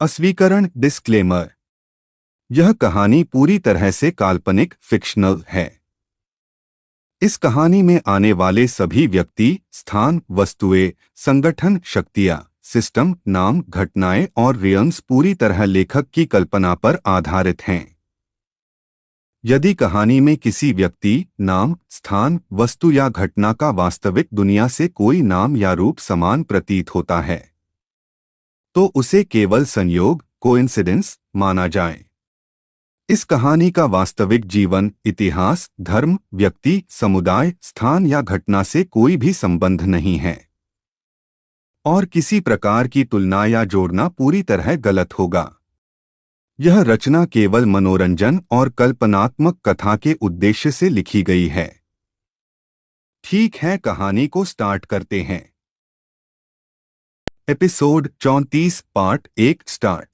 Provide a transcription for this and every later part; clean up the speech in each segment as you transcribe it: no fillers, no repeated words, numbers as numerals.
अस्वीकरण disclaimer. यह कहानी पूरी तरह से काल्पनिक फिक्शनल है। इस कहानी में आने वाले सभी व्यक्ति, स्थान, वस्तुएं, संगठन, शक्तियां, सिस्टम, नाम, घटनाएं और रियम्स पूरी तरह लेखक की कल्पना पर आधारित हैं। यदि कहानी में किसी व्यक्ति, नाम, स्थान, वस्तु या घटना का वास्तविक दुनिया से कोई नाम या रूप समान प्रतीत होता है, तो उसे केवल संयोग, कोइंसिडेंस माना जाए। इस कहानी का वास्तविक जीवन, इतिहास, धर्म, व्यक्ति, समुदाय, स्थान या घटना से कोई भी संबंध नहीं है, और किसी प्रकार की तुलना या जोड़ना पूरी तरह गलत होगा। यह रचना केवल मनोरंजन और कल्पनात्मक कथा के उद्देश्य से लिखी गई है। ठीक है, कहानी को स्टार्ट करते हैं। Episode 34 part 1 start.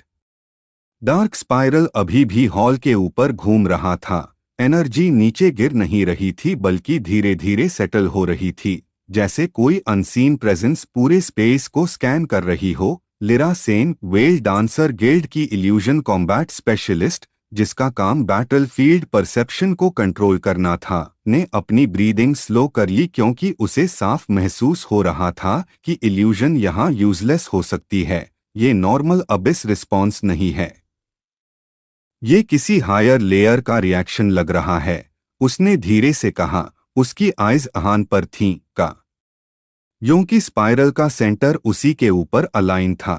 Dark spiral अभी भी हॉल के ऊपर घूम रहा था। एनर्जी नीचे गिर नहीं रही थी, बल्कि धीरे धीरे सेटल हो रही थी, जैसे कोई अनसीन प्रेजेंस पूरे स्पेस को स्कैन कर रही हो। Lira Sen, well dancer guild की इल्यूजन कॉम्बैट स्पेशलिस्ट, जिसका काम बैटलफील्ड परसेप्शन को कंट्रोल करना था, ने अपनी ब्रीदिंग स्लो कर ली, क्योंकि उसे साफ महसूस हो रहा था कि इल्यूजन यहाँ यूजलेस हो सकती है। ये नॉर्मल अबिस रिस्पॉन्स नहीं है, ये किसी हायर लेयर का रिएक्शन लग रहा है। उसने धीरे से कहा, उसकी आइज अहान पर थीं का, क्योंकि स्पाइरल का सेंटर उसी के ऊपर अलाइन था।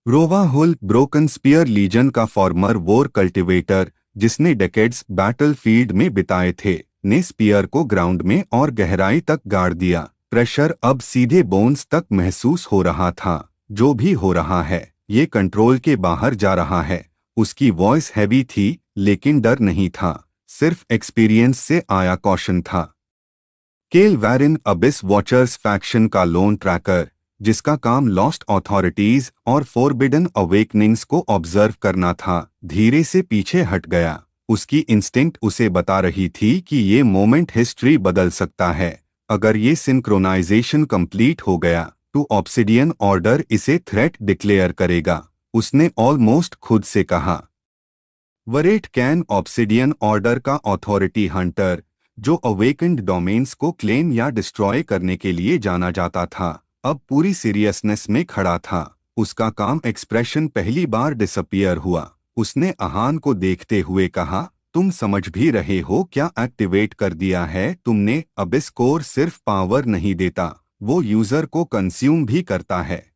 रोवा हुल, ब्रोकन स्पीयर लीजन का फॉर्मर वॉर कल्टिवेटर, जिसने डेकेड्स बैटलफील्ड में बिताए थे, ने स्पीयर को ग्राउंड में और गहराई तक गाड़ दिया। प्रेशर अब सीधे बोन्स तक महसूस हो रहा था। जो भी हो रहा है, ये कंट्रोल के बाहर जा रहा है। उसकी वॉइस हैवी थी, लेकिन डर नहीं था, सिर्फ एक्सपीरियंस से आया कॉशन था। केल वैरिन, अबिस वॉचर्स फैक्शन का लोन ट्रैकर, जिसका काम लॉस्ट अथॉरिटीज और फोरबिडन अवेकनिंग्स को ऑब्जर्व करना था, धीरे से पीछे हट गया। उसकी इंस्टिंक्ट उसे बता रही थी कि ये मोमेंट हिस्ट्री बदल सकता है। अगर ये सिंक्रोनाइजेशन कंप्लीट हो गया तो ऑब्सिडियन ऑर्डर इसे थ्रेट डिक्लेयर करेगा। उसने ऑलमोस्ट खुद से कहा। वरेट कैन, ऑब्सिडियन ऑर्डर का ऑथोरिटी हंटर, जो अवेकेंड डोमेन्स को क्लेम या डिस्ट्रॉय करने के लिए जाना जाता था, अब पूरी सीरियसनेस में खड़ा था। उसका काम एक्सप्रेशन पहली बार डिसअपियर हुआ। उसने अहान को देखते हुए कहा, तुम समझ भी रहे हो क्या एक्टिवेट कर दिया है तुमने? अबिस कोर सिर्फ पावर नहीं देता, वो यूजर को कंज्यूम भी करता है।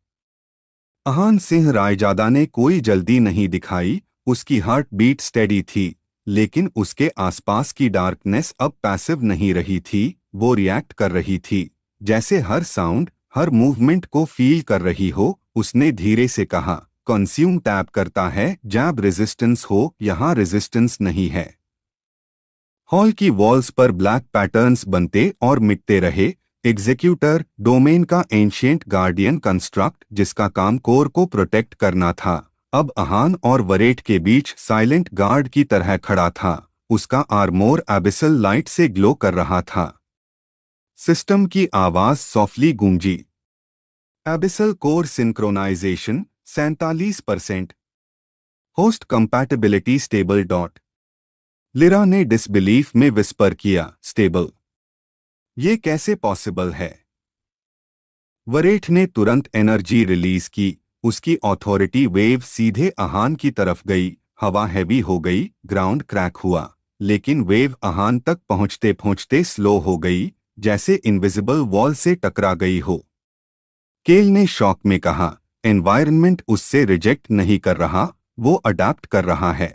अहान सिंह रायजादा ने कोई जल्दी नहीं दिखाई। उसकी हार्ट बीट स्टेडी थी, लेकिन उसके आसपास की डार्कनेस अब पैसिव नहीं रही थी, वो रिएक्ट कर रही थी, जैसे हर साउंड, हर मूवमेंट को फील कर रही हो। उसने धीरे से कहा, कंज्यूम टैप करता है, जैब रेजिस्टेंस हो, यहाँ रेजिस्टेंस नहीं है। हॉल की वॉल्स पर ब्लैक पैटर्न्स बनते और मिटते रहे। एग्जीक्यूटर, डोमेन का एंशिएंट गार्डियन कंस्ट्रक्ट, जिसका काम कोर को प्रोटेक्ट करना था, अब अहान और वरेट के बीच साइलेंट गार्ड की तरह खड़ा था। उसका आर्मोर एबिसल लाइट से ग्लो कर रहा था। सिस्टम की आवाज सॉफ्टली गूंजी। Abyssal core synchronisation 47%। Host compatibility stable dot. Lira ने डिसबिलीफ में विस्पर किया, स्टेबल? ये कैसे पॉसिबल है? वरेट ने तुरंत एनर्जी रिलीज की। उसकी ऑथोरिटी वेव सीधे अहान की तरफ गई। हवा हैवी हो गई, ग्राउंड क्रैक हुआ, लेकिन वेव अहान तक पहुंचते पहुंचते स्लो हो गई, जैसे इनविजिबल वॉल से टकरा गई हो। केल ने शॉक में कहा, एनवायरनमेंट उससे रिजेक्ट नहीं कर रहा, वो अडैप्ट कर रहा है।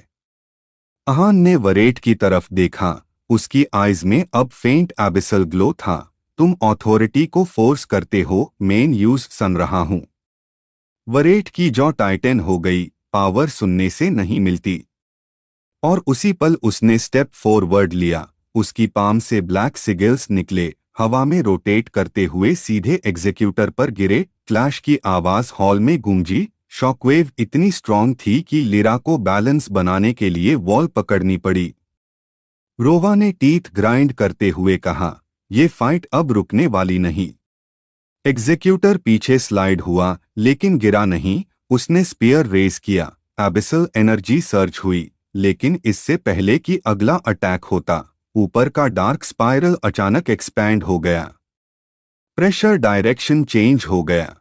अहान ने वरेट की तरफ देखा। उसकी आइज में अब फेंट एबिसल ग्लो था। तुम ऑथोरिटी को फोर्स करते हो, मेन यूज सुन रहा हूं। वरेट की जॉ टाइटन हो गई। पावर सुनने से नहीं मिलती। और उसी पल उसने स्टेप फॉरवर्ड लिया। उसकी पाम से ब्लैक सिगिल्स निकले, हवा में रोटेट करते हुए सीधे एग्जीक्यूटर पर गिरे। क्लैश की आवाज हॉल में गूंजी। शॉकवेव इतनी स्ट्रॉन्ग थी कि लिरा को बैलेंस बनाने के लिए वॉल पकड़नी पड़ी। रोवा ने टीथ ग्राइंड करते हुए कहा, ये फाइट अब रुकने वाली नहीं। एग्जीक्यूटर पीछे स्लाइड हुआ, लेकिन गिरा नहीं। उसने स्पीयर रेज किया। एबिसल एनर्जी सर्च हुई, लेकिन इससे पहले कि अगला अटैक होता, ऊपर का डार्क स्पाइरल अचानक एक्सपैंड हो गया। प्रेशर डायरेक्शन चेंज हो गया।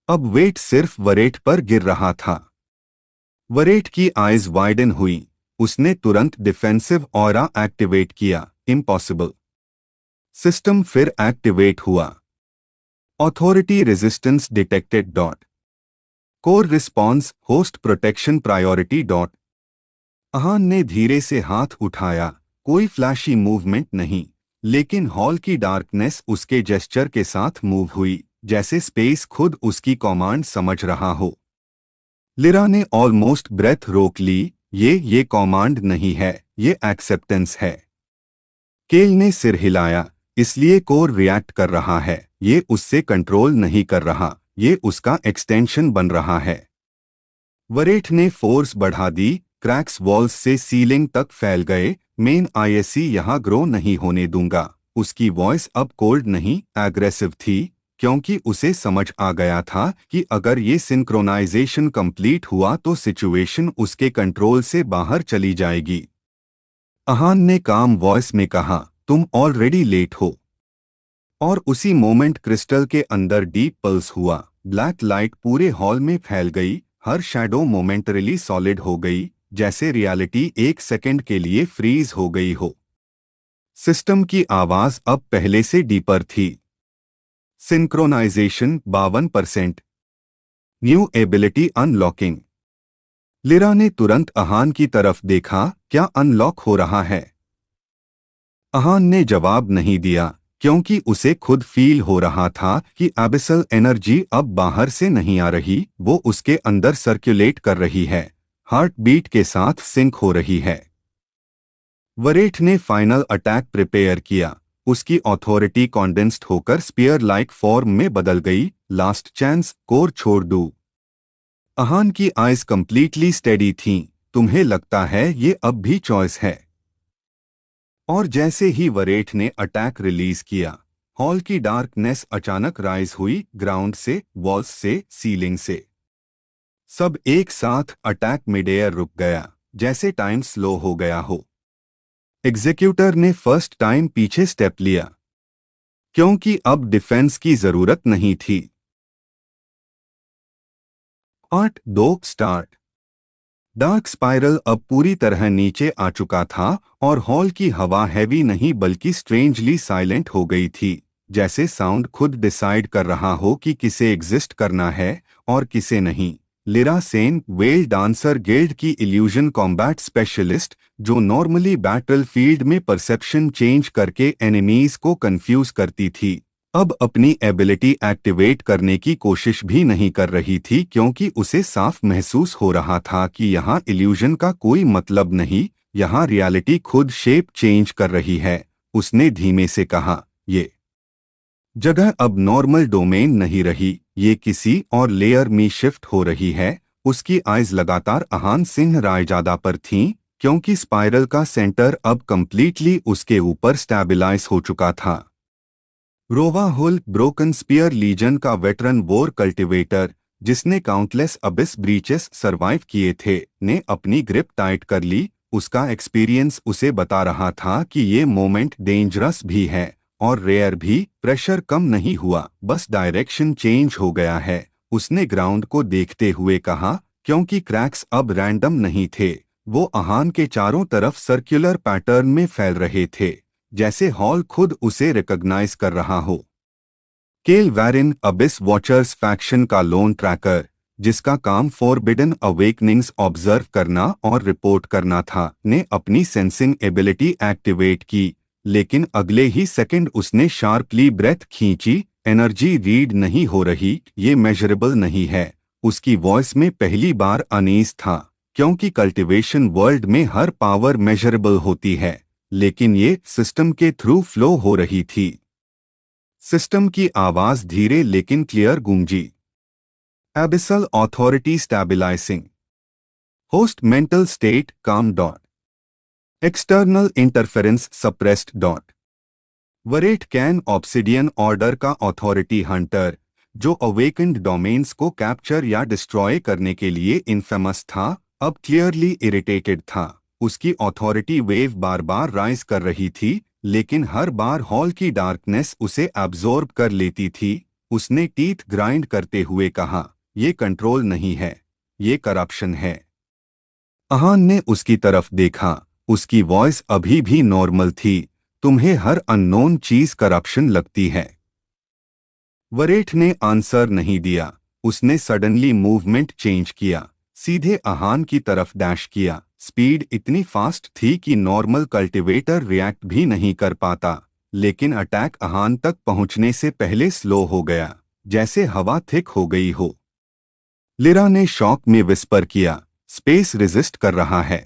अब वेट सिर्फ वरेट पर गिर रहा था। वरेट की आइज वाइडन हुई। उसने तुरंत डिफेंसिव ऑरा एक्टिवेट किया। इम्पॉसिबल। सिस्टम फिर एक्टिवेट हुआ। Authority resistance detected dot. Core response host protection priority dot. Ahaan ने धीरे से हाथ उठाया। कोई फ्लैशी मूवमेंट नहीं, लेकिन हॉल की डार्कनेस उसके जेस्चर के साथ मूव हुई, जैसे स्पेस खुद उसकी कमांड समझ रहा हो। लिरा ने ऑलमोस्ट ब्रेथ रोक ली। ये कमांड नहीं है, ये एक्सेप्टेंस है। केल ने सिर हिलाया। इसलिए कोर रिएक्ट कर रहा है। ये उससे कंट्रोल नहीं कर रहा, ये उसका एक्सटेंशन बन रहा है। वरेट ने फोर्स बढ़ा दी। क्रैक्स वॉल्स से सीलिंग तक फैल गए। मेन आईएससी यहां ग्रो नहीं होने दूंगा। उसकी वॉइस अब कोल्ड नहीं, एग्रेसिव थी, क्योंकि उसे समझ आ गया था कि अगर ये सिंक्रोनाइजेशन कंप्लीट हुआ तो सिचुएशन उसके कंट्रोल से बाहर चली जाएगी। अहान ने काम वॉइस में कहा, तुम ऑलरेडी लेट हो। और उसी मोमेंट क्रिस्टल के अंदर डीप पल्स हुआ। ब्लैक लाइट पूरे हॉल में फैल गई। हर शैडो मोमेंटरीली सॉलिड हो गई, जैसे रियलिटी एक सेकंड के लिए फ्रीज हो गई हो। सिस्टम की आवाज अब पहले से डीपर थी। Synchronization 52%। New ability unlocking. Lira ने तुरंत अहान की तरफ देखा। क्या अनलॉक हो रहा है? अहान ने जवाब नहीं दिया, क्योंकि उसे खुद फील हो रहा था कि एबिसल एनर्जी अब बाहर से नहीं आ रही, वो उसके अंदर सर्कुलेट कर रही है, हार्ट बीट के साथ सिंक हो रही है। वरेट ने फाइनल अटैक प्रिपेयर किया। उसकी अथॉरिटी कॉन्डेंस्ड होकर स्पीयर लाइक फॉर्म में बदल गई। लास्ट चांस, कोर छोड़ दूं। अहान की आइज कंप्लीटली स्टेडी थीं। तुम्हें लगता है ये अब भी चॉइस है? और जैसे ही वरेट ने अटैक रिलीज किया, हॉल की डार्कनेस अचानक राइज हुई, ग्राउंड से, वॉल्स से, सीलिंग से। सब एक साथ। अटैक मिड एयर रुक गया, जैसे टाइम स्लो हो गया हो। एग्जीक्यूटर ने फर्स्ट टाइम पीछे स्टेप लिया, क्योंकि अब डिफेंस की जरूरत नहीं थी। 8-2 स्टार्ट। डार्क स्पाइरल अब पूरी तरह नीचे आ चुका था और हॉल की हवा हैवी नहीं बल्कि स्ट्रेंजली साइलेंट हो गई थी, जैसे साउंड खुद डिसाइड कर रहा हो कि किसे एग्जिस्ट करना है और किसे नहीं। Lira Sen, well dancer guild की इल्यूजन कॉम्बैट स्पेशलिस्ट, जो नॉर्मली बैटल फील्ड में परसेप्शन चेंज करके एनिमीज को कंफ्यूज करती थी, अब अपनी एबिलिटी एक्टिवेट करने की कोशिश भी नहीं कर रही थी, क्योंकि उसे साफ महसूस हो रहा था कि यहाँ इल्यूजन का कोई मतलब नहीं, यहाँ रियलिटी खुद शेप चेंज कर रही है। उसने धीमे से कहा, ये जगह अब नॉर्मल डोमेन नहीं रही, ये किसी और लेयर में शिफ्ट हो रही है। उसकी आइज लगातार अहान सिंह रायजादा पर थीं, क्योंकि स्पाइरल का सेंटर अब कंप्लीटली उसके ऊपर स्टैबिलाइज हो चुका था। रोवा हुल, ब्रोकन स्पीयर लीजन का वेटरन वॉर कल्टिवेटर, जिसने काउंटलेस अबिस ब्रीचेस सरवाइव किए थे, ने अपनी ग्रिप टाइट कर ली। उसका एक्सपीरियंस उसे बता रहा था कि ये मोमेंट डेंजरस भी है और रेयर भी। प्रेशर कम नहीं हुआ, बस डायरेक्शन चेंज हो गया है। उसने ग्राउंड को देखते हुए कहा, क्योंकि क्रैक्स अब रैंडम नहीं थे, वो अहान के चारों तरफ सर्कुलर पैटर्न में फैल रहे थे, जैसे हॉल खुद उसे रिकॉग्नाइज कर रहा हो। केल वैरिन, अबिस वॉचर्स फैक्शन का लोन ट्रैकर, जिसका काम फॉरबिडन अवेकनिंग्स ऑब्जर्व करना और रिपोर्ट करना था, ने अपनी सेंसिंग एबिलिटी एक्टिवेट की, लेकिन अगले ही सेकंड उसने शार्पली ब्रेथ खींची। एनर्जी रीड नहीं हो रही, ये मेजरेबल नहीं है। उसकी वॉइस में पहली बार अनीस था, क्योंकि कल्टिवेशन वर्ल्ड में हर पावर मेजरेबल होती है, लेकिन ये सिस्टम के थ्रू फ्लो हो रही थी। सिस्टम की आवाज धीरे लेकिन क्लियर गूंजी। Abyssal authority stabilising host mental state calm dot. External interference suppressed dot. Varet Kane obsidian order का ऑथोरिटी हंटर, जो अवेकेंड डोमेन्स को कैप्चर या डिस्ट्रॉय करने के लिए इन्फेमस था, अब क्लियरली इरिटेटेड था। उसकी अथॉरिटी वेव बार बार राइज कर रही थी, लेकिन हर बार हॉल की डार्कनेस उसे एब्जॉर्ब कर लेती थी। उसने टीथ ग्राइंड करते हुए कहा, ये कंट्रोल नहीं है, ये करप्शन है। अहान ने उसकी तरफ देखा। उसकी वॉइस अभी भी नॉर्मल थी। तुम्हें हर अननोन चीज करप्शन लगती है? वरेठ ने आंसर नहीं दिया। उसने सडनली मूवमेंट चेंज किया, सीधे अहान की तरफ डैश किया। स्पीड इतनी फास्ट थी कि नॉर्मल कल्टीवेटर रिएक्ट भी नहीं कर पाता, लेकिन अटैक अहान तक पहुंचने से पहले स्लो हो गया, जैसे हवा थिक हो गई हो। लिरा ने शॉक में विस्पर किया, स्पेस रेजिस्ट कर रहा है।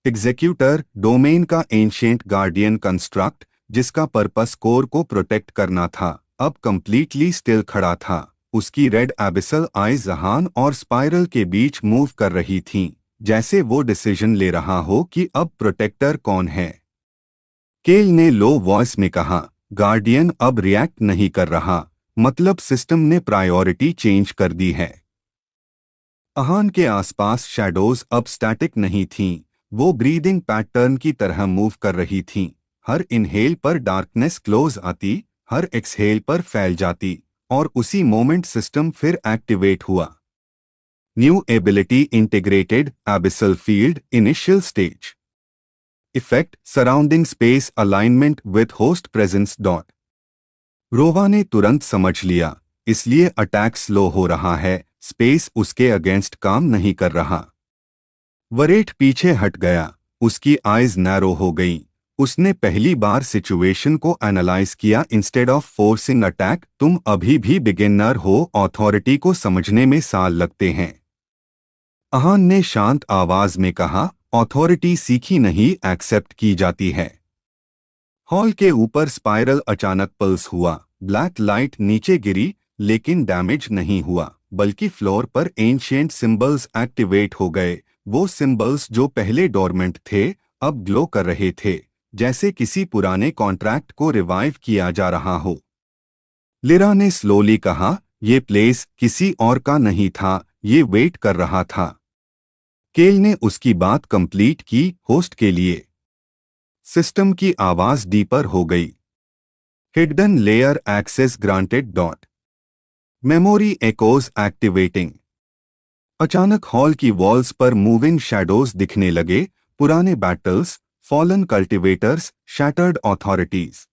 एग्जीक्यूटर डोमेन का एंशिएंट गार्डियन कंस्ट्रक्ट, जिसका पर्पस कोर को प्रोटेक्ट करना था, अब कंप्लीटली स्टिल खड़ा था। उसकी रेड एबिसल आइज अहान और स्पाइरल के बीच मूव कर रही थीं, जैसे वो डिसीजन ले रहा हो कि अब प्रोटेक्टर कौन है। केल ने लो वॉइस में कहा, गार्डियन अब रिएक्ट नहीं कर रहा, मतलब सिस्टम ने प्रायोरिटी चेंज कर दी है। अहान के आसपास शैडोज अब स्टैटिक नहीं थीं, वो ब्रीदिंग पैटर्न की तरह मूव कर रही थीं। हर इनहेल पर डार्कनेस क्लोज आती, हर एक्सहेल पर फैल जाती, और उसी मोमेंट सिस्टम फिर एक्टिवेट हुआ। New ability integrated abyssal field initial stage effect surrounding space alignment with host presence dot. Rova ने तुरंत समझ लिया, इसलिए अटैक स्लो हो रहा है, स्पेस उसके अगेंस्ट काम नहीं कर रहा। वरेठ पीछे हट गया, उसकी आइज नैरो हो गईं। उसने पहली बार सिचुएशन को एनालाइज किया इंस्टेड ऑफ फोर्सिंग अटैक। तुम अभी भी बिगिनर हो, अथॉरिटी को समझने में साल लगते हैं। अहान ने शांत आवाज में कहा, अथॉरिटी सीखी नहीं, एक्सेप्ट की जाती है। हॉल के ऊपर स्पाइरल अचानक पल्स हुआ। ब्लैक लाइट नीचे गिरी, लेकिन डैमेज नहीं हुआ, बल्कि फ्लोर पर एंशिएंट सिंबल्स एक्टिवेट हो गए। वो सिंबल्स जो पहले डोरमेंट थे, अब ग्लो कर रहे थे, जैसे किसी पुराने कॉन्ट्रैक्ट को रिवाइव किया जा रहा हो। लिरा ने स्लोली कहा, ये प्लेस किसी और का नहीं था, ये वेट कर रहा था। केल ने उसकी बात कंप्लीट की, होस्ट के लिए। सिस्टम की आवाज डीपर हो गई। Hidden layer access granted dot. Memory echoes activating. अचानक हॉल की वॉल्स पर मूविंग शैडोज दिखने लगे, पुराने battles, fallen cultivators, shattered authorities.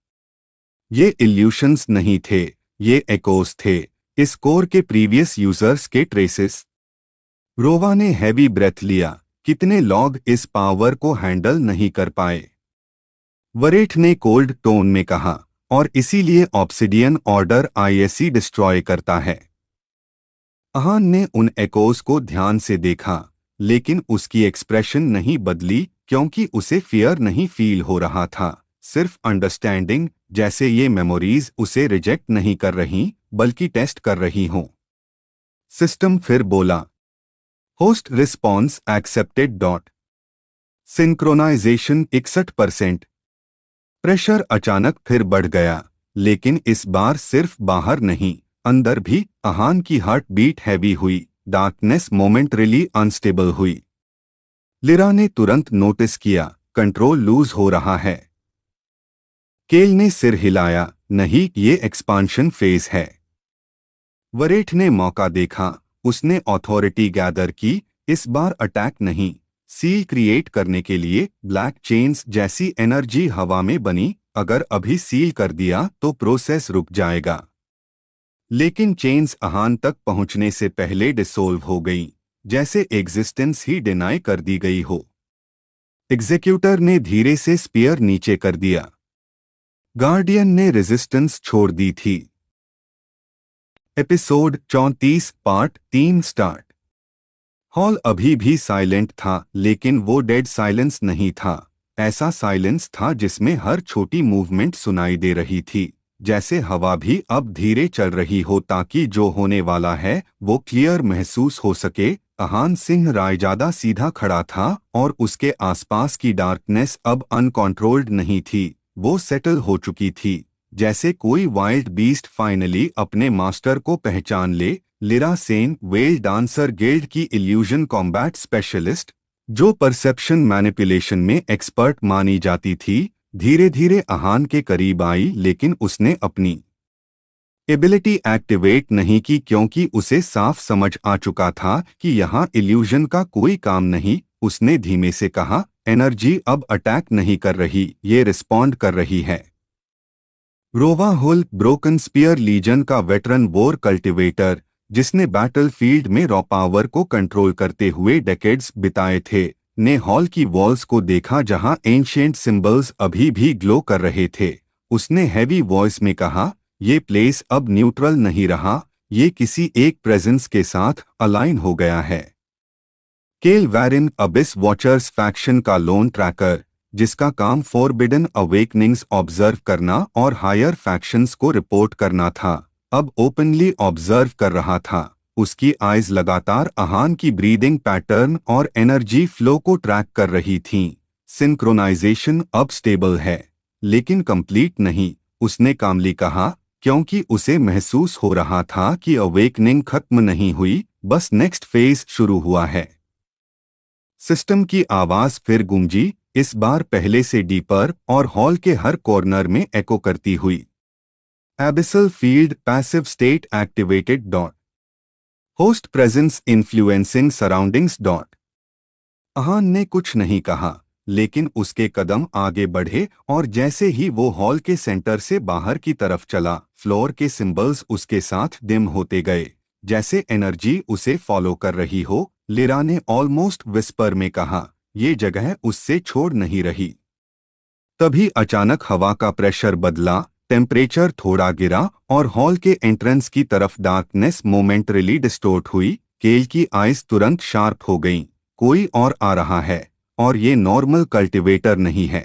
ये इल्यूशंस नहीं थे, ये एकोज थे, इस कोर के प्रीवियस यूजर्स के ट्रेसेस। रोवा ने हैवी ब्रेथ लिया, कितने लॉग इस पावर को हैंडल नहीं कर पाए। वरेठ ने कोल्ड टोन में कहा, और इसीलिए ऑब्सिडियन ऑर्डर आईएससी डिस्ट्रॉय करता है। अहान ने उन एकोज को ध्यान से देखा, लेकिन उसकी एक्सप्रेशन नहीं बदली, क्योंकि उसे फियर नहीं फील हो रहा था, सिर्फ अंडरस्टैंडिंग, जैसे ये मेमोरीज उसे रिजेक्ट नहीं कर रही, बल्कि टेस्ट कर रही हों। सिस्टम फिर बोला, host response accepted dot. Synchronization 61%। Pressure अचानक फिर बढ़ गया, लेकिन इस बार सिर्फ बाहर नहीं, अंदर भी। अहान की हार्ट बीट हैवी हुई, डार्कनेस मोमेंटरीली अनस्टेबल हुई। लिरा ने तुरंत नोटिस किया, कंट्रोल लूज हो रहा है। केल ने सिर हिलाया, नहीं, ये एक्सपांशन फेज है। वरेठ ने मौका देखा, उसने अथॉरिटी गैदर की, इस बार अटैक नहीं, सील क्रिएट करने के लिए। ब्लैक चेन्स जैसी एनर्जी हवा में बनी, अगर अभी सील कर दिया तो प्रोसेस रुक जाएगा। लेकिन चेन्स अहान तक पहुंचने से पहले डिसोल्व हो गईं, जैसे एग्जिस्टेंस ही डिनाई कर दी गई हो। एग्जीक्यूटर ने धीरे से स्पीयर नीचे कर दिया। गार्डियन ने रेजिस्टेंस छोड़ दी थी। Episode 34 part 3 start. हॉल अभी भी साइलेंट था, लेकिन वो डेड साइलेंस नहीं था। ऐसा साइलेंस था जिसमें हर छोटी मूवमेंट सुनाई दे रही थी, जैसे हवा भी अब धीरे चल रही हो, ताकि जो होने वाला है वो क्लियर महसूस हो सके। अहान सिंह रायजादा सीधा खड़ा था, और उसके आसपास की डार्कनेस अब अनकंट्रोल्ड नहीं थी, वो सेटल हो चुकी थी। जैसे कोई वाइल्ड बीस्ट फाइनली अपने मास्टर को पहचान ले। Lira Sen, well dancer guild की इल्यूजन कॉम्बैट स्पेशलिस्ट, जो परसेप्शन मैनिपुलेशन में एक्सपर्ट मानी जाती थी, धीरे धीरे आहान के करीब आई, लेकिन उसने अपनी एबिलिटी एक्टिवेट नहीं की क्योंकि उसे साफ समझ आ चुका था कि यहाँ इल्यूजन का कोई काम नहीं। उसने धीमे से कहा, एनर्जी अब अटैक नहीं कर रही, ये रिस्पॉन्ड कर रही है। रोवा हुल, ब्रोकन स्पीयर लीजन का वेटरन वॉर कल्टिवेटर, जिसने बैटलफील्ड में रॉ पावर को कंट्रोल करते हुए डेकेड्स बिताए थे, ने हॉल की वॉल्स को देखा जहां एंशिएंट सिंबल्स अभी भी ग्लो कर रहे थे। उसने हैवी वॉइस में कहा, ये प्लेस अब न्यूट्रल नहीं रहा, ये किसी एक प्रेजेंस के साथ अलाइन हो गया है। केल वैरिन, अबिस वॉचर्स फैक्शन का लोन ट्रैकर, जिसका काम फॉरबिडन अवेकनिंग्स ऑब्जर्व करना और हायर फैक्शंस को रिपोर्ट करना था, अब ओपनली ऑब्जर्व कर रहा था। उसकी आइज लगातार आहान की ब्रीदिंग पैटर्न और एनर्जी फ्लो को ट्रैक कर रही थीं। सिंक्रोनाइजेशन अब स्टेबल है, लेकिन कंप्लीट नहीं, उसने कामली कहा, क्योंकि उसे महसूस हो रहा था कि अवेकनिंग खत्म नहीं हुई, बस नेक्स्ट फेज शुरू हुआ है। सिस्टम की आवाज फिर गूंजी, इस बार पहले से डीपर और हॉल के हर कॉर्नर में एको करती हुई। Abyssal field passive state activated dot host presence influencing surroundings dot. Aahan ने कुछ नहीं कहा, लेकिन उसके कदम आगे बढ़े और जैसे ही वो हॉल के सेंटर से बाहर की तरफ चला, फ्लोर के सिंबल्स उसके साथ डिम होते गए, जैसे एनर्जी उसे फॉलो कर रही हो। लिरा ने ऑलमोस्ट विस्पर में कहा, ये जगह उससे छोड़ नहीं रही। तभी अचानक हवा का प्रेशर बदला, टेम्परेचर थोड़ा गिरा और हॉल के एंट्रेंस की तरफ डार्कनेस मोमेंटरीली डिस्टोर्ट हुई। केल की आइज तुरंत शार्प हो गईं, कोई और आ रहा है, और ये नॉर्मल कल्टिवेटर नहीं है।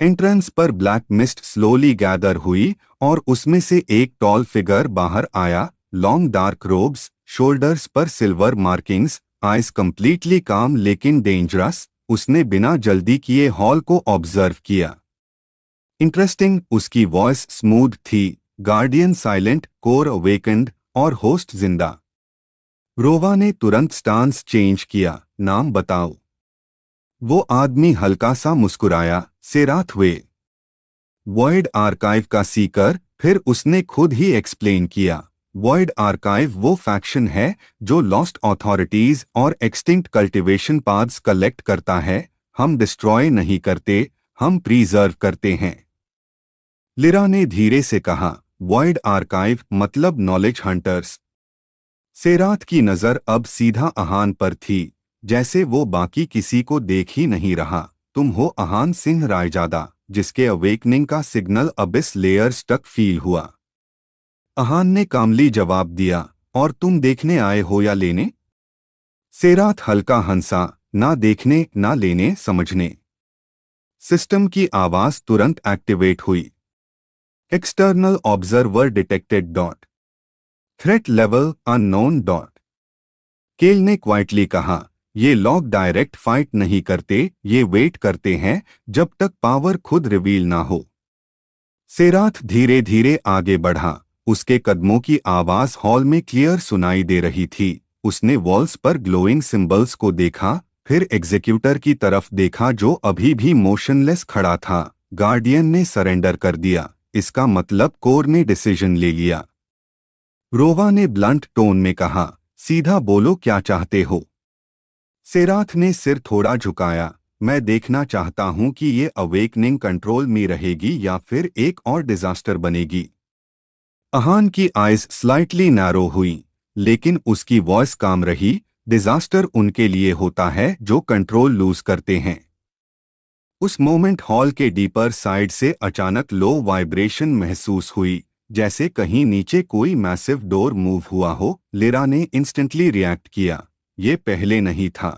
एंट्रेंस पर ब्लैक मिस्ट स्लोली गैदर हुई और उसमें से एक टॉल फिगर बाहर आया, लॉन्ग डार्क रोब्स, शोल्डर्स पर सिल्वर मार्किंग्स, आइज कंप्लीटली काम लेकिन डेंजरस। उसने बिना जल्दी किए हॉल को ऑब्जर्व किया। इंटरेस्टिंग, उसकी वॉइस स्मूथ थी, गार्डियन साइलेंट, कोर अवेकेंड और होस्ट जिंदा। रोवा ने तुरंत स्टांस चेंज किया, नाम बताओ। वो आदमी हल्का सा मुस्कुराया, सेराथ वे, वॉइड आर्काइव का सीकर। फिर उसने खुद ही एक्सप्लेन किया, वॉइड आर्काइव वो फैक्शन है जो लॉस्ट ऑथोरिटीज और एक्सटिंक्ट कल्टिवेशन पाथ्स कलेक्ट करता है। हम डिस्ट्रॉय नहीं करते, हम प्रीजर्व करते हैं। लिरा ने धीरे से कहा, वॉइड आर्काइव मतलब नॉलेज हंटर्स। सेराथ की नजर अब सीधा आहान पर थी, जैसे वो बाकी किसी को देख ही नहीं रहा। तुम हो आहान सिंह रायजादा, जिसके अवेकनिंग का सिग्नल अबिस लेयर्स तक फील हुआ। आहान ने कामली जवाब दिया, और तुम देखने आए हो या लेने? सेराथ हल्का हंसा, ना देखने ना लेने, समझने। सिस्टम की आवाज तुरंत एक्टिवेट हुई। External observer detected dot threat level unknown dot. केल ने क्वाइटली कहा, ये लॉग डायरेक्ट फाइट नहीं करते, ये वेट करते हैं जब तक पावर खुद रिवील ना हो। सेराथ धीरे धीरे आगे बढ़ा, उसके कदमों की आवाज हॉल में क्लियर सुनाई दे रही थी। उसने वॉल्स पर ग्लोइंग सिंबल्स को देखा, फिर एग्जीक्यूटर की तरफ देखा जो अभी भी मोशनलेस खड़ा था। गार्डियन ने सरेंडर कर दिया, इसका मतलब कोर ने डिसीजन ले लिया। रोवा ने ब्लंट टोन में कहा, सीधा बोलो क्या चाहते हो। सेराथ ने सिर थोड़ा झुकाया, मैं देखना चाहता हूं कि ये अवेकनिंग कंट्रोल में रहेगी या फिर एक और डिजास्टर बनेगी। आहान की आइज स्लाइटली नैरो हुई, लेकिन उसकी वॉइस काम रही। डिजास्टर उनके लिए होता है जो कंट्रोल लूज करते हैं। उस मोमेंट हॉल के डीपर साइड से अचानक लो वाइब्रेशन महसूस हुई, जैसे कहीं नीचे कोई मैसिव डोर मूव हुआ हो। लिरा ने इंस्टेंटली रिएक्ट किया, ये पहले नहीं था।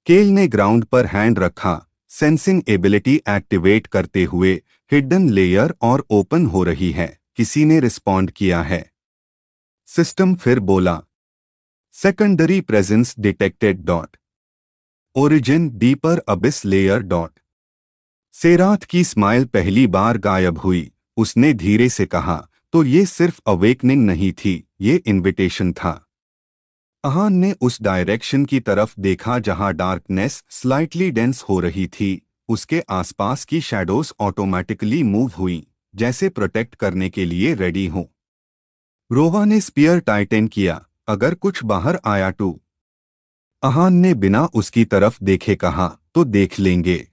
केल ने ग्राउंड पर हैंड रखा, सेंसिंग एबिलिटी एक्टिवेट करते हुए, हिडन लेयर और ओपन हो रही है, किसी ने रिस्पॉन्ड किया है। सिस्टम फिर बोला, secondary presence detected dot origin deeper abyss layer dot. Serath की स्माइल पहली बार गायब हुई। उसने धीरे से कहा, तो ये सिर्फ अवेकनिंग नहीं थी, ये इनविटेशन था। अहान ने उस डायरेक्शन की तरफ देखा जहां डार्कनेस स्लाइटली डेंस हो रही थी। उसके आसपास की शैडोज ऑटोमेटिकली मूव हुई, जैसे प्रोटेक्ट करने के लिए रेडी हों। रोवा ने स्पीयर टाइटन किया, अगर कुछ बाहर आया तो। अहान ने बिना उसकी तरफ देखे कहा, तो देख लेंगे।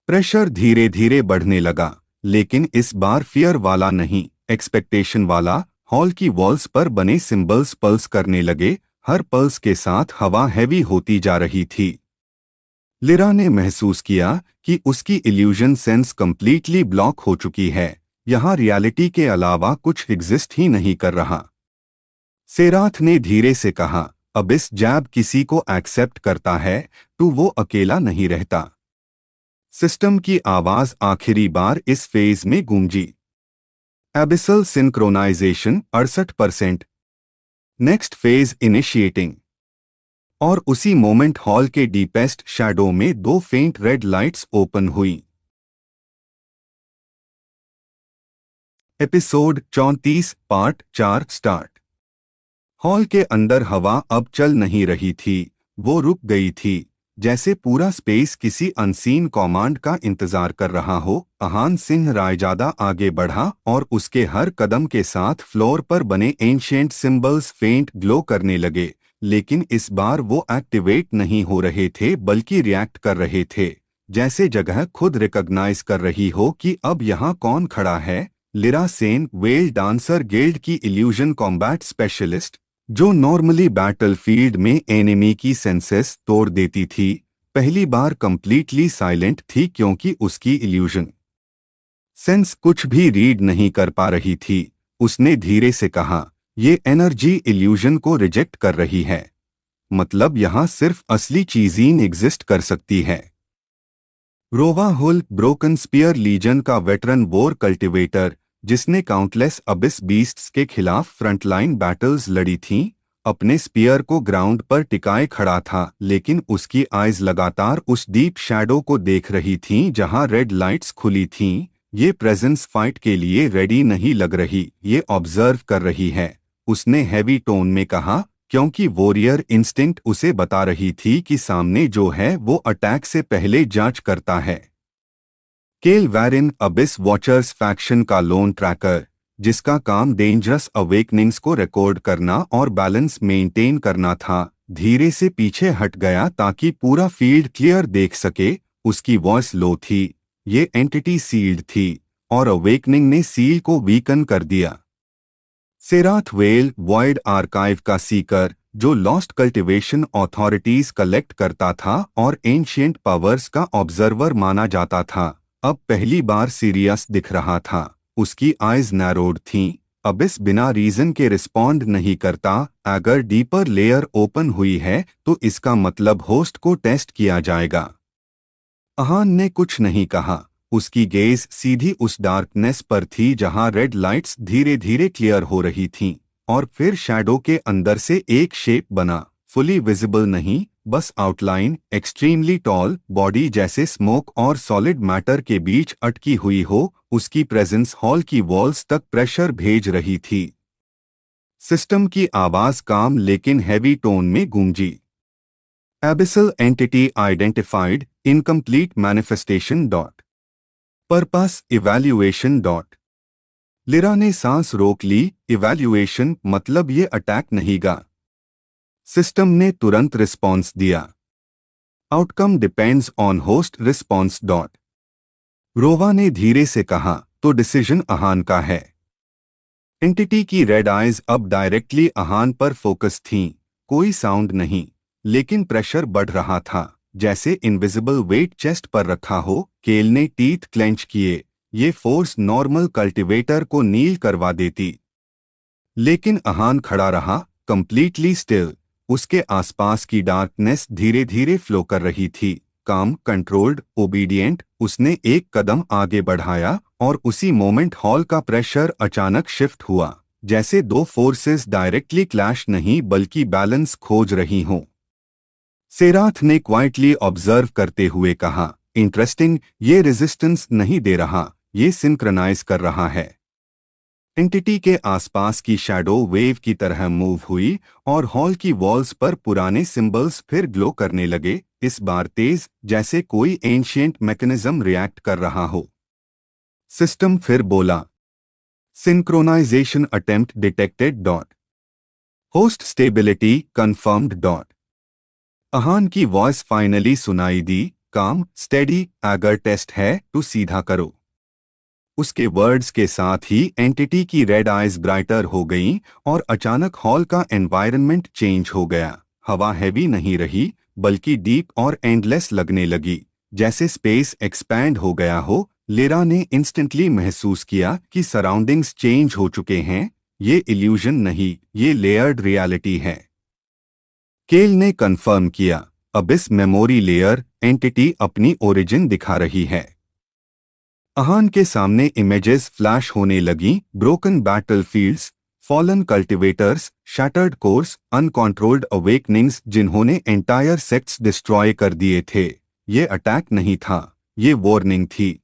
प्रेशर धीरे धीरे बढ़ने लगा, लेकिन इस बार फियर वाला नहीं, एक्सपेक्टेशन वाला। हॉल की वॉल्स पर बने सिंबल्स पल्स करने लगे। हर पल्स के साथ हवा हैवी होती जा रही थी। लिरा ने महसूस किया कि उसकी इल्यूजन सेंस कंप्लीटली ब्लॉक हो चुकी है। यहाँ रियलिटी के अलावा कुछ एग्जिस्ट ही नहीं कर रहा। सेराथ ने धीरे से कहा, अबिस जैब किसी को एक्सेप्ट करता है तो वो अकेला नहीं रहता। सिस्टम की आवाज आखिरी बार इस फेज में गूंजी। Abyssal synchronisation 68%। Next phase initiating. और उसी मोमेंट हॉल के डीपेस्ट शैडो में दो फेंट रेड लाइट्स ओपन हुई। Episode 34 part 4 start. हॉल के अंदर हवा अब चल नहीं रही थी, वो रुक गई थी, जैसे पूरा स्पेस किसी अनसीन कमांड का इंतजार कर रहा हो। अहान सिंह रायजादा आगे बढ़ा और उसके हर कदम के साथ फ्लोर पर बने एंशिएंट सिंबल्स फेंट ग्लो करने लगे। लेकिन इस बार वो एक्टिवेट नहीं हो रहे थे बल्कि रिएक्ट कर रहे थे, जैसे जगह खुद रिकॉग्नाइज कर रही हो कि अब यहाँ कौन खड़ा है। Lira Sen, well dancer guild की इल्यूजन कॉम्बैट स्पेशलिस्ट, जो नॉर्मली बैटलफील्ड में एनिमी की सेंसेस तोड़ देती थी, पहली बार कंप्लीटली साइलेंट थी क्योंकि उसकी इल्यूजन सेंस कुछ भी रीड नहीं कर पा रही थी। उसने धीरे से कहा, ये एनर्जी इल्यूजन को रिजेक्ट कर रही है, मतलब यहाँ सिर्फ असली चीज़ें एग्जिस्ट कर सकती है। रोवा हुल, ब्रोकन स्पीयर लीजन का वेटरन वॉर कल्टिवेटर, जिसने काउंटलेस अबिस बीस्ट्स के खिलाफ फ्रंटलाइन बैटल्स लड़ी थीं, अपने स्पीयर को ग्राउंड पर टिकाए खड़ा था, लेकिन उसकी आइज लगातार उस डीप शैडो को देख रही थीं जहां रेड लाइट्स खुली थीं। ये प्रेजेंस फाइट के लिए रेडी नहीं लग रही, ये ऑब्जर्व कर रही है, उसने हैवी टोन में कहा, क्योंकि वॉरियर इंस्टिंक्ट उसे बता रही थी कि सामने जो है वो अटैक से पहले जांच करता है। केल वैरिन, अबिस वॉचर्स फैक्शन का लोन ट्रैकर, जिसका काम डेंजरस अवेकनिंग्स को रिकॉर्ड करना और बैलेंस मेंटेन करना था, धीरे से पीछे हट गया ताकि पूरा फील्ड क्लियर देख सके। उसकी वॉइस लो थी, ये एंटिटी सील्ड थी और अवेकनिंग ने सील को वीकन कर दिया। सेराथ वेल, वॉइड आर्काइव का सीकर, जो लॉस्ट कल्टिवेशन ऑथोरिटीज कलेक्ट करता था और एंशिएंट पावर्स का ऑब्जर्वर माना जाता था, अब पहली बार सीरियस दिख रहा था। उसकी आइज नैरोड थीं। अबिस बिना रीजन के रिस्पॉन्ड नहीं करता। अगर डीपर लेयर ओपन हुई है तो इसका मतलब होस्ट को टेस्ट किया जाएगा। अहान ने कुछ नहीं कहा, उसकी गेज सीधी उस डार्कनेस पर थी जहां रेड लाइट्स धीरे धीरे क्लियर हो रही थीं, और फिर शैडो के अंदर से एक शेप बना, फुली विजिबल नहीं, बस आउटलाइन, एक्सट्रीमली टॉल, बॉडी जैसे स्मोक और सॉलिड मैटर के बीच अटकी हुई हो। उसकी प्रेजेंस हॉल की वॉल्स तक प्रेशर भेज रही थी। सिस्टम की आवाज काम लेकिन हैवी टोन में गूंजी। Abyssal entity identified, incomplete manifestation dot purpose evaluation dot. Lira ने सांस रोक ली। इवैल्यूएशन मतलब ये अटैक नहीं गा। सिस्टम ने तुरंत रिस्पॉन्स दिया, outcome depends on host response dot. Rova ने धीरे से कहा, तो डिसीजन अहान का है। एंटिटी की रेड आइज अब डायरेक्टली अहान पर फोकस थीं। कोई साउंड नहीं, लेकिन प्रेशर बढ़ रहा था, जैसे इनविजिबल वेट चेस्ट पर रखा हो। केल ने टीथ क्लेंच किए। ये फोर्स नॉर्मल कल्टिवेटर को नील करवा देती, लेकिन अहान खड़ा रहा, कंप्लीटली स्टिल। उसके आसपास की डार्कनेस धीरे धीरे फ्लो कर रही थी, काम, कंट्रोल्ड, ओबीडिएंट। उसने एक कदम आगे बढ़ाया और उसी मोमेंट हॉल का प्रेशर अचानक शिफ्ट हुआ, जैसे दो फोर्सेस डायरेक्टली क्लैश नहीं बल्कि बैलेंस खोज रही हों। सेराथ ने क्वाइटली ऑब्जर्व करते हुए कहा, इंटरेस्टिंग, ये रेजिस्टेंस नहीं दे रहा, ये सिंक्रोनाइज कर रहा है। एंटिटी के आसपास की शैडो वेव की तरह मूव हुई और हॉल की वॉल्स पर पुराने सिंबल्स फिर ग्लो करने लगे, इस बार तेज, जैसे कोई एंशिएंट मैकेनिज्म रिएक्ट कर रहा हो। सिस्टम फिर बोला, synchronisation attempt detected dot, host stability confirmed dot. Ahaan की वॉइस फाइनली सुनाई दी, काम, स्टेडी, अगर टेस्ट है तो सीधा करो। उसके वर्ड्स के साथ ही एंटिटी की रेड आइज ब्राइटर हो गईं और अचानक हॉल का एनवायरनमेंट चेंज हो गया। हवा हैवी नहीं रही, बल्कि डीप और एंडलेस लगने लगी, जैसे स्पेस एक्सपैंड हो गया हो। लिरा ने इंस्टेंटली महसूस किया कि सराउंडिंग्स चेंज हो चुके हैं, ये इल्यूजन नहीं, ये लेयर्ड रियलिटी है। केल ने कंफर्म किया, अबिस मेमोरी लेयर, एंटिटी अपनी ओरिजिन दिखा रही है। अहान के सामने इमेजेस फ्लैश होने लगीं, broken battlefields, fallen cultivators, shattered cores, uncontrolled awakenings जिन्होंने एंटायर सेक्ट्स डिस्ट्रॉय कर दिए थे। ये अटैक नहीं था, ये वार्निंग थी।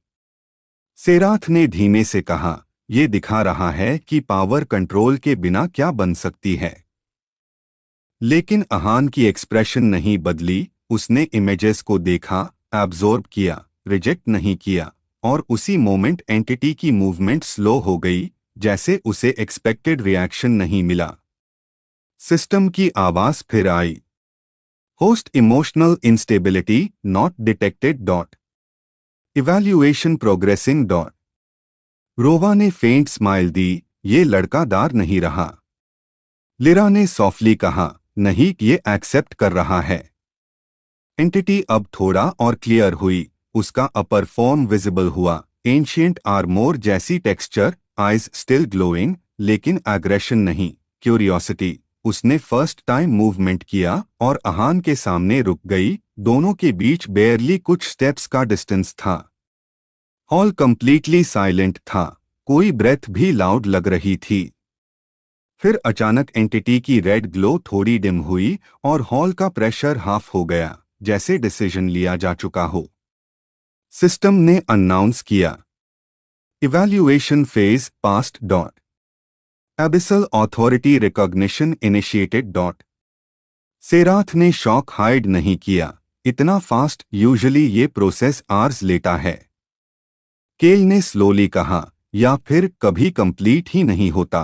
सेराथ ने धीमे से कहा, ये दिखा रहा है कि पावर कंट्रोल के बिना क्या बन सकती है। लेकिन अहान की एक्सप्रेशन नहीं बदली, उसने इमेजेस को देखा, एब्जॉर्ब किया, रिजेक्ट नहीं किया, और उसी मोमेंट एंटिटी की मूवमेंट स्लो हो गई, जैसे उसे एक्सपेक्टेड रिएक्शन नहीं मिला। सिस्टम की आवाज फिर आई, host emotional instability not detected dot, evaluation progressing dot. Rova ने फेंट स्माइल दी, ये लड़कादार नहीं रहा। लिरा ने सॉफ्टली कहा, नहीं, ये एक्सेप्ट कर रहा है। एंटिटी अब थोड़ा और क्लियर हुई, उसका अपर फॉर्म विजिबल हुआ, एंशिएंट आर्मोर जैसी टेक्सचर, आइज स्टिल ग्लोइंग, लेकिन एग्रेशन नहीं, क्यूरियोसिटी। उसने फर्स्ट टाइम मूवमेंट किया और अहान के सामने रुक गई, दोनों के बीच बेयरली कुछ स्टेप्स का डिस्टेंस था। हॉल कंप्लीटली साइलेंट था, कोई ब्रेथ भी लाउड लग रही थी। फिर अचानक एंटिटी की रेड ग्लो थोड़ी डिम हुई और हॉल का प्रेशर हाफ हो गया, जैसे डिसीजन लिया जा चुका हो। सिस्टम ने अनाउंस किया, evaluation phase passed dot, abyssal authority recognition initiated dot. Serath ने शॉक हाइड नहीं किया, इतना फास्ट, यूजुअली ये प्रोसेस आवर्स लेता है। केल ने स्लोली कहा, या फिर कभी कंप्लीट ही नहीं होता।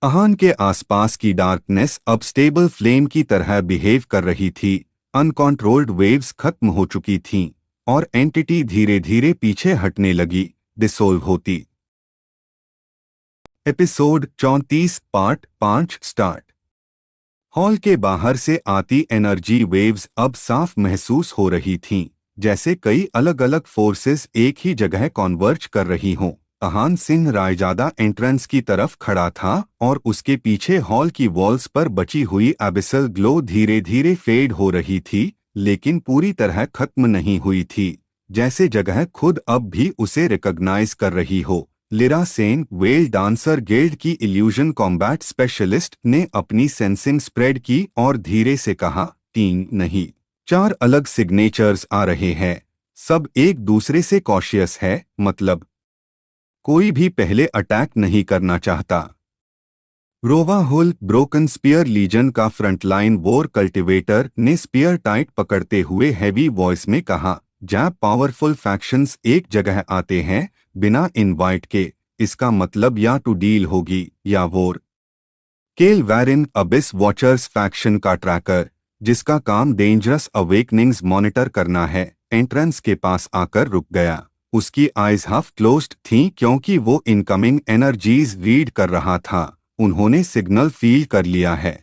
अहान के आसपास की डार्कनेस अब स्टेबल फ्लेम की तरह बिहेव कर रही थी, अनकंट्रोल्ड वेव्स खत्म हो चुकी थीं और एंटिटी धीरे धीरे पीछे हटने लगी, डिसोल्व होती। Episode 34 part 5 start. हॉल के बाहर से आती एनर्जी वेव्स अब साफ महसूस हो रही थीं, जैसे कई अलग अलग फोर्सेस एक ही जगह कॉन्वर्ज कर रही हों। अहान सिंह रायजादा एंट्रेंस की तरफ खड़ा था और उसके पीछे हॉल की वॉल्स पर बची हुई एबिसल ग्लो धीरे धीरे फेड हो रही थी, लेकिन पूरी तरह खत्म नहीं हुई थी, जैसे जगह खुद अब भी उसे रिकॉग्नाइज कर रही हो। Lira Sen, well dancer guild की इल्यूजन कॉम्बैट स्पेशलिस्ट, ने अपनी सेंसिंग स्प्रेड की और धीरे से कहा, 3 नहीं, 4 अलग सिग्नेचर्स आ रहे हैं, सब एक दूसरे से कॉशियस है, मतलब कोई भी पहले अटैक नहीं करना चाहता। रोवा हुल, ब्रोकन स्पीयर लीजन का फ्रंटलाइन वॉर कल्टिवेटर, ने स्पीयर टाइट पकड़ते हुए हैवी वॉइस में कहा, जब पावरफुल फैक्शंस एक जगह आते हैं बिना इनवाइट के, इसका मतलब या टू डील होगी या वॉर। केल वैरिन, अबिस वॉचर्स फैक्शन का ट्रैकर, जिसका काम डेंजरस अवेकनिंग्स मॉनिटर करना है, एंट्रेंस के पास आकर रुक गया। उसकी आइज हाफ क्लोज्ड थीं क्योंकि वो इनकमिंग एनर्जीज रीड कर रहा था। उन्होंने सिग्नल फील कर लिया है,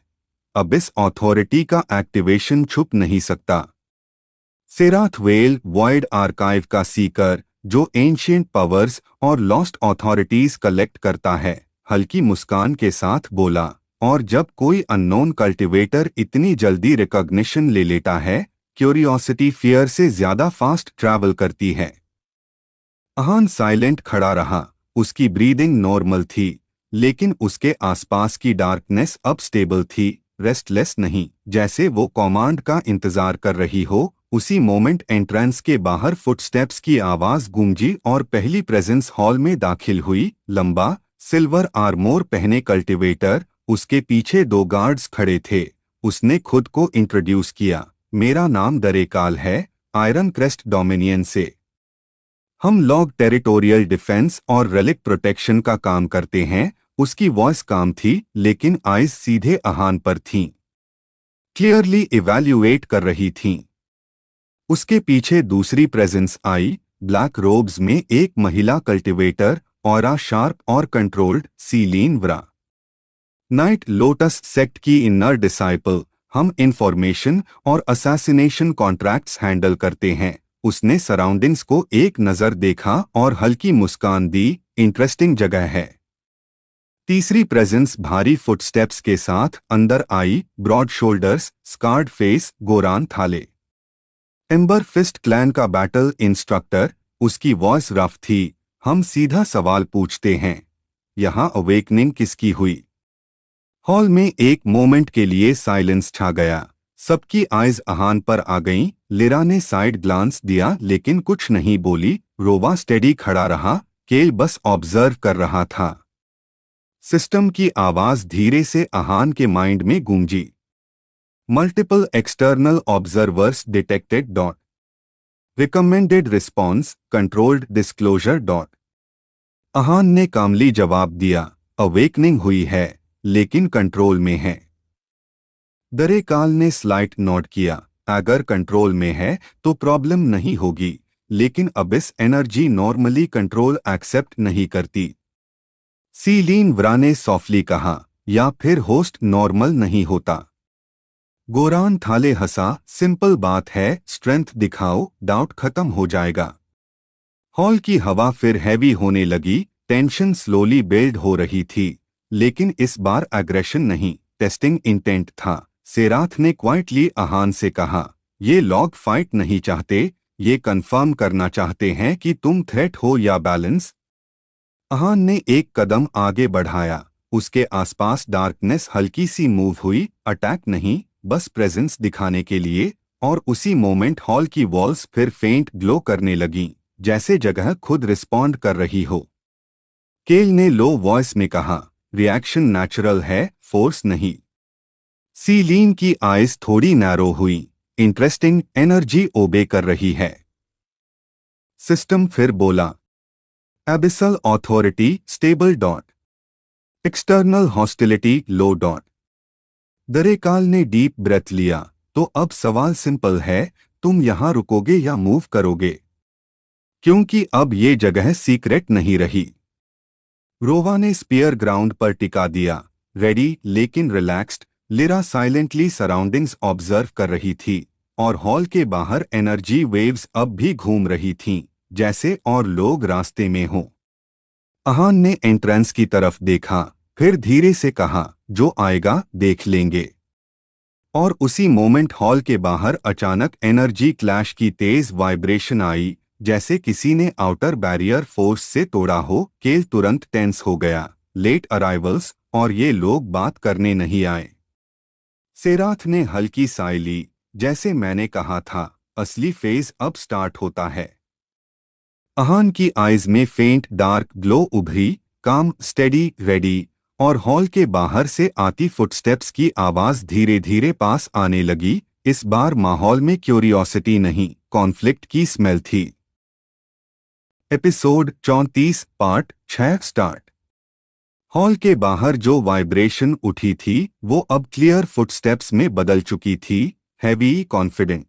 अबिस अथॉरिटी का एक्टिवेशन छुप नहीं सकता। सेराथ वेल, वॉइड आर्काइव का सीकर, जो एंशिएंट पावर्स और लॉस्ट अथॉरिटीज कलेक्ट करता है, हल्की मुस्कान के साथ बोला, और जब कोई अननोन कल्टिवेटर इतनी जल्दी रिकॉग्निशन ले लेता है, क्यूरियोसिटी फियर से ज्यादा फास्ट ट्रैवल करती है। अहान साइलेंट खड़ा रहा, उसकी ब्रीदिंग नॉर्मल थी, लेकिन उसके आसपास की डार्कनेस अब स्टेबल थी, रेस्टलेस नहीं, जैसे वो कमांड का इंतजार कर रही हो। उसी मोमेंट एंट्रेंस के बाहर फुटस्टेप्स की आवाज गूंजी और पहली प्रेजेंस हॉल में दाखिल हुई। लंबा सिल्वर आर्मोर पहने कल्टिवेटर, उसके पीछे 2 गार्ड्स खड़े थे। उसने खुद को इंट्रोड्यूस किया। मेरा नाम दरेकाल है, आयरन क्रेस्ट डोमिनियन से। हम लॉग टेरिटोरियल डिफेंस और रेलिक प्रोटेक्शन का काम करते हैं। उसकी वॉइस काम थी, लेकिन आइज सीधे आहान पर थीं। क्लियरली इवैल्यूएट कर रही थीं। उसके पीछे दूसरी प्रेजेंस आई, ब्लैक रोब्स में एक महिला कल्टिवेटर, ऑरा शार्प और कंट्रोल्ड, सीलीन व्रा। नाइट लोटस सेक्ट की इनर डिसाइपल। हम इंफॉर्मेशन और असैसिनेशन कॉन्ट्रैक्ट्स हैंडल करते हैं। उसने सराउंडिंग्स को एक नजर देखा और हल्की मुस्कान दी। इंटरेस्टिंग जगह है। तीसरी प्रेजेंस भारी फुटस्टेप्स के साथ अंदर आई, ब्रॉड शोल्डर्स, स्कार्ड फेस, गोरान थाले। एम्बर फिस्ट क्लैन का बैटल इंस्ट्रक्टर। उसकी वॉइस रफ थी। हम सीधा सवाल पूछते हैं, यहाँ अवेकनिंग किसकी हुई? हॉल में एक मोमेंट के लिए साइलेंस छा गया। सबकी आइज आहान पर आ गईं। लिरा ने साइड ग्लांस दिया लेकिन कुछ नहीं बोली। रोवा स्टेडी खड़ा रहा। केल बस ऑब्जर्व कर रहा था। सिस्टम की आवाज धीरे से आहान के माइंड में गूंजी। Multiple external observers detected dot. Recommended response controlled disclosure dot. Aahan ने कामली जवाब दिया, अवेकनिंग हुई है लेकिन कंट्रोल में है। दरेकाल ने स्लाइट नोट किया, अगर कंट्रोल में है तो प्रॉब्लम नहीं होगी, लेकिन abyss energy normally control accept नहीं करती। सीलीन व्रा ने सॉफ्टली कहा, या फिर होस्ट नॉर्मल नहीं होता। गोरान थाले हंसा, सिंपल बात है, स्ट्रेंथ दिखाओ, डाउट खत्म हो जाएगा। हॉल की हवा फिर हैवी होने लगी। टेंशन स्लोली बिल्ड हो रही थी, लेकिन इस बार एग्रेशन नहीं, टेस्टिंग इंटेंट था। सेराथ ने क्वाइटली आहान से कहा, ये लॉग फाइट नहीं चाहते, ये कंफर्म करना चाहते हैं कि तुम थ्रेट हो या बैलेंस। आहान ने एक कदम आगे बढ़ाया। उसके आसपास डार्कनेस हल्की सी मूव हुई, अटैक नहीं, बस प्रेजेंस दिखाने के लिए। और उसी मोमेंट हॉल की वॉल्स फिर फेंट ग्लो करने लगीं, जैसे जगह खुद रिस्पॉन्ड कर रही हो। केल ने लो वॉइस में कहा, रिएक्शन नेचुरल है, फोर्स नहीं। सीलीन की आइज थोड़ी नैरो हुई। इंटरेस्टिंग, एनर्जी ओबे कर रही है। सिस्टम फिर बोला, abyssal authority stable dot. External hostility low dot. Darekal ने डीप ब्रेथ लिया, तो अब सवाल सिंपल है, तुम यहां रुकोगे या मूव करोगे? क्योंकि अब ये जगह सीक्रेट नहीं रही। रोवा ने स्पीयर ग्राउंड पर टिका दिया, रेडी लेकिन relaxed. Lira silently surroundings observe कर रही थी, और हॉल के बाहर एनर्जी वेव्स अब भी घूम रही थीं, जैसे और लोग रास्ते में हों। आहान ने एंट्रेंस की तरफ देखा, फिर धीरे से कहा, जो आएगा देख लेंगे। और उसी मोमेंट हॉल के बाहर अचानक एनर्जी क्लैश की तेज वाइब्रेशन आई, जैसे किसी ने आउटर बैरियर फोर्स से तोड़ा हो। केल तुरंत टेंस हो गया, लेट अराइवल्स, और ये लोग बात करने नहीं आए। सेराथ ने हल्की साई ली, जैसे मैंने कहा था, असली फेज अब स्टार्ट होता है। आहान की आइज में फेंट डार्क ग्लो उभरी, काम, स्टेडी, रेडी। और हॉल के बाहर से आती फुटस्टेप्स की आवाज धीरे धीरे पास आने लगी। इस बार माहौल में क्यूरियोसिटी नहीं, कॉन्फ्लिक्ट की स्मेल थी। Episode 34 part 6 start. हॉल के बाहर जो वाइब्रेशन उठी थी वो अब क्लियर फुटस्टेप्स में बदल चुकी थी, हैवी, कॉन्फिडेंट।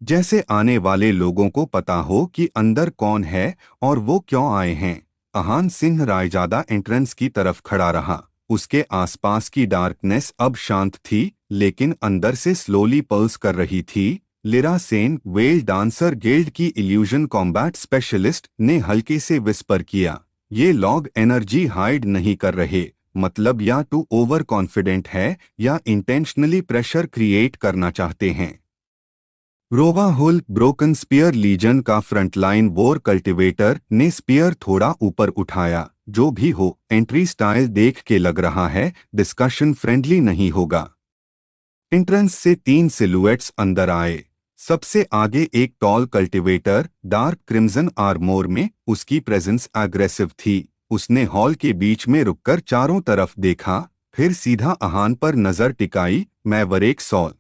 जैसे आने वाले लोगों को पता हो कि अंदर कौन है और वो क्यों आए हैं। आहान सिंह रायजादा एंट्रेंस की तरफ खड़ा रहा। उसके आसपास की डार्कनेस अब शांत थी, लेकिन अंदर से स्लोली पल्स कर रही थी। Lira Sen, well dancer guild की इल्यूजन कॉम्बैट स्पेशलिस्ट, ने हल्के से विस्पर किया, ये लॉग एनर्जी हाइड नहीं कर रहे, मतलब या टू ओवर कॉन्फिडेंट है या इंटेंशनली प्रेशर क्रिएट करना चाहते हैं। रोवा हुल, ब्रोकन स्पीयर लीजन का फ्रंटलाइन वॉर कल्टिवेटर, ने स्पीयर थोड़ा ऊपर उठाया। जो भी हो, एंट्री स्टाइल देख के लग रहा है डिस्कशन फ्रेंडली नहीं होगा। एंट्रेंस से 3 सिलुएट्स अंदर आए। सबसे आगे एक tall cultivator dark crimson armour में, उसकी प्रेजेंस एग्रेसिव थी। उसने हॉल के बीच में रुककर चारों तरफ देखा, फिर सीधा आहान पर नजर टिकाई। मैवरिक सॉल,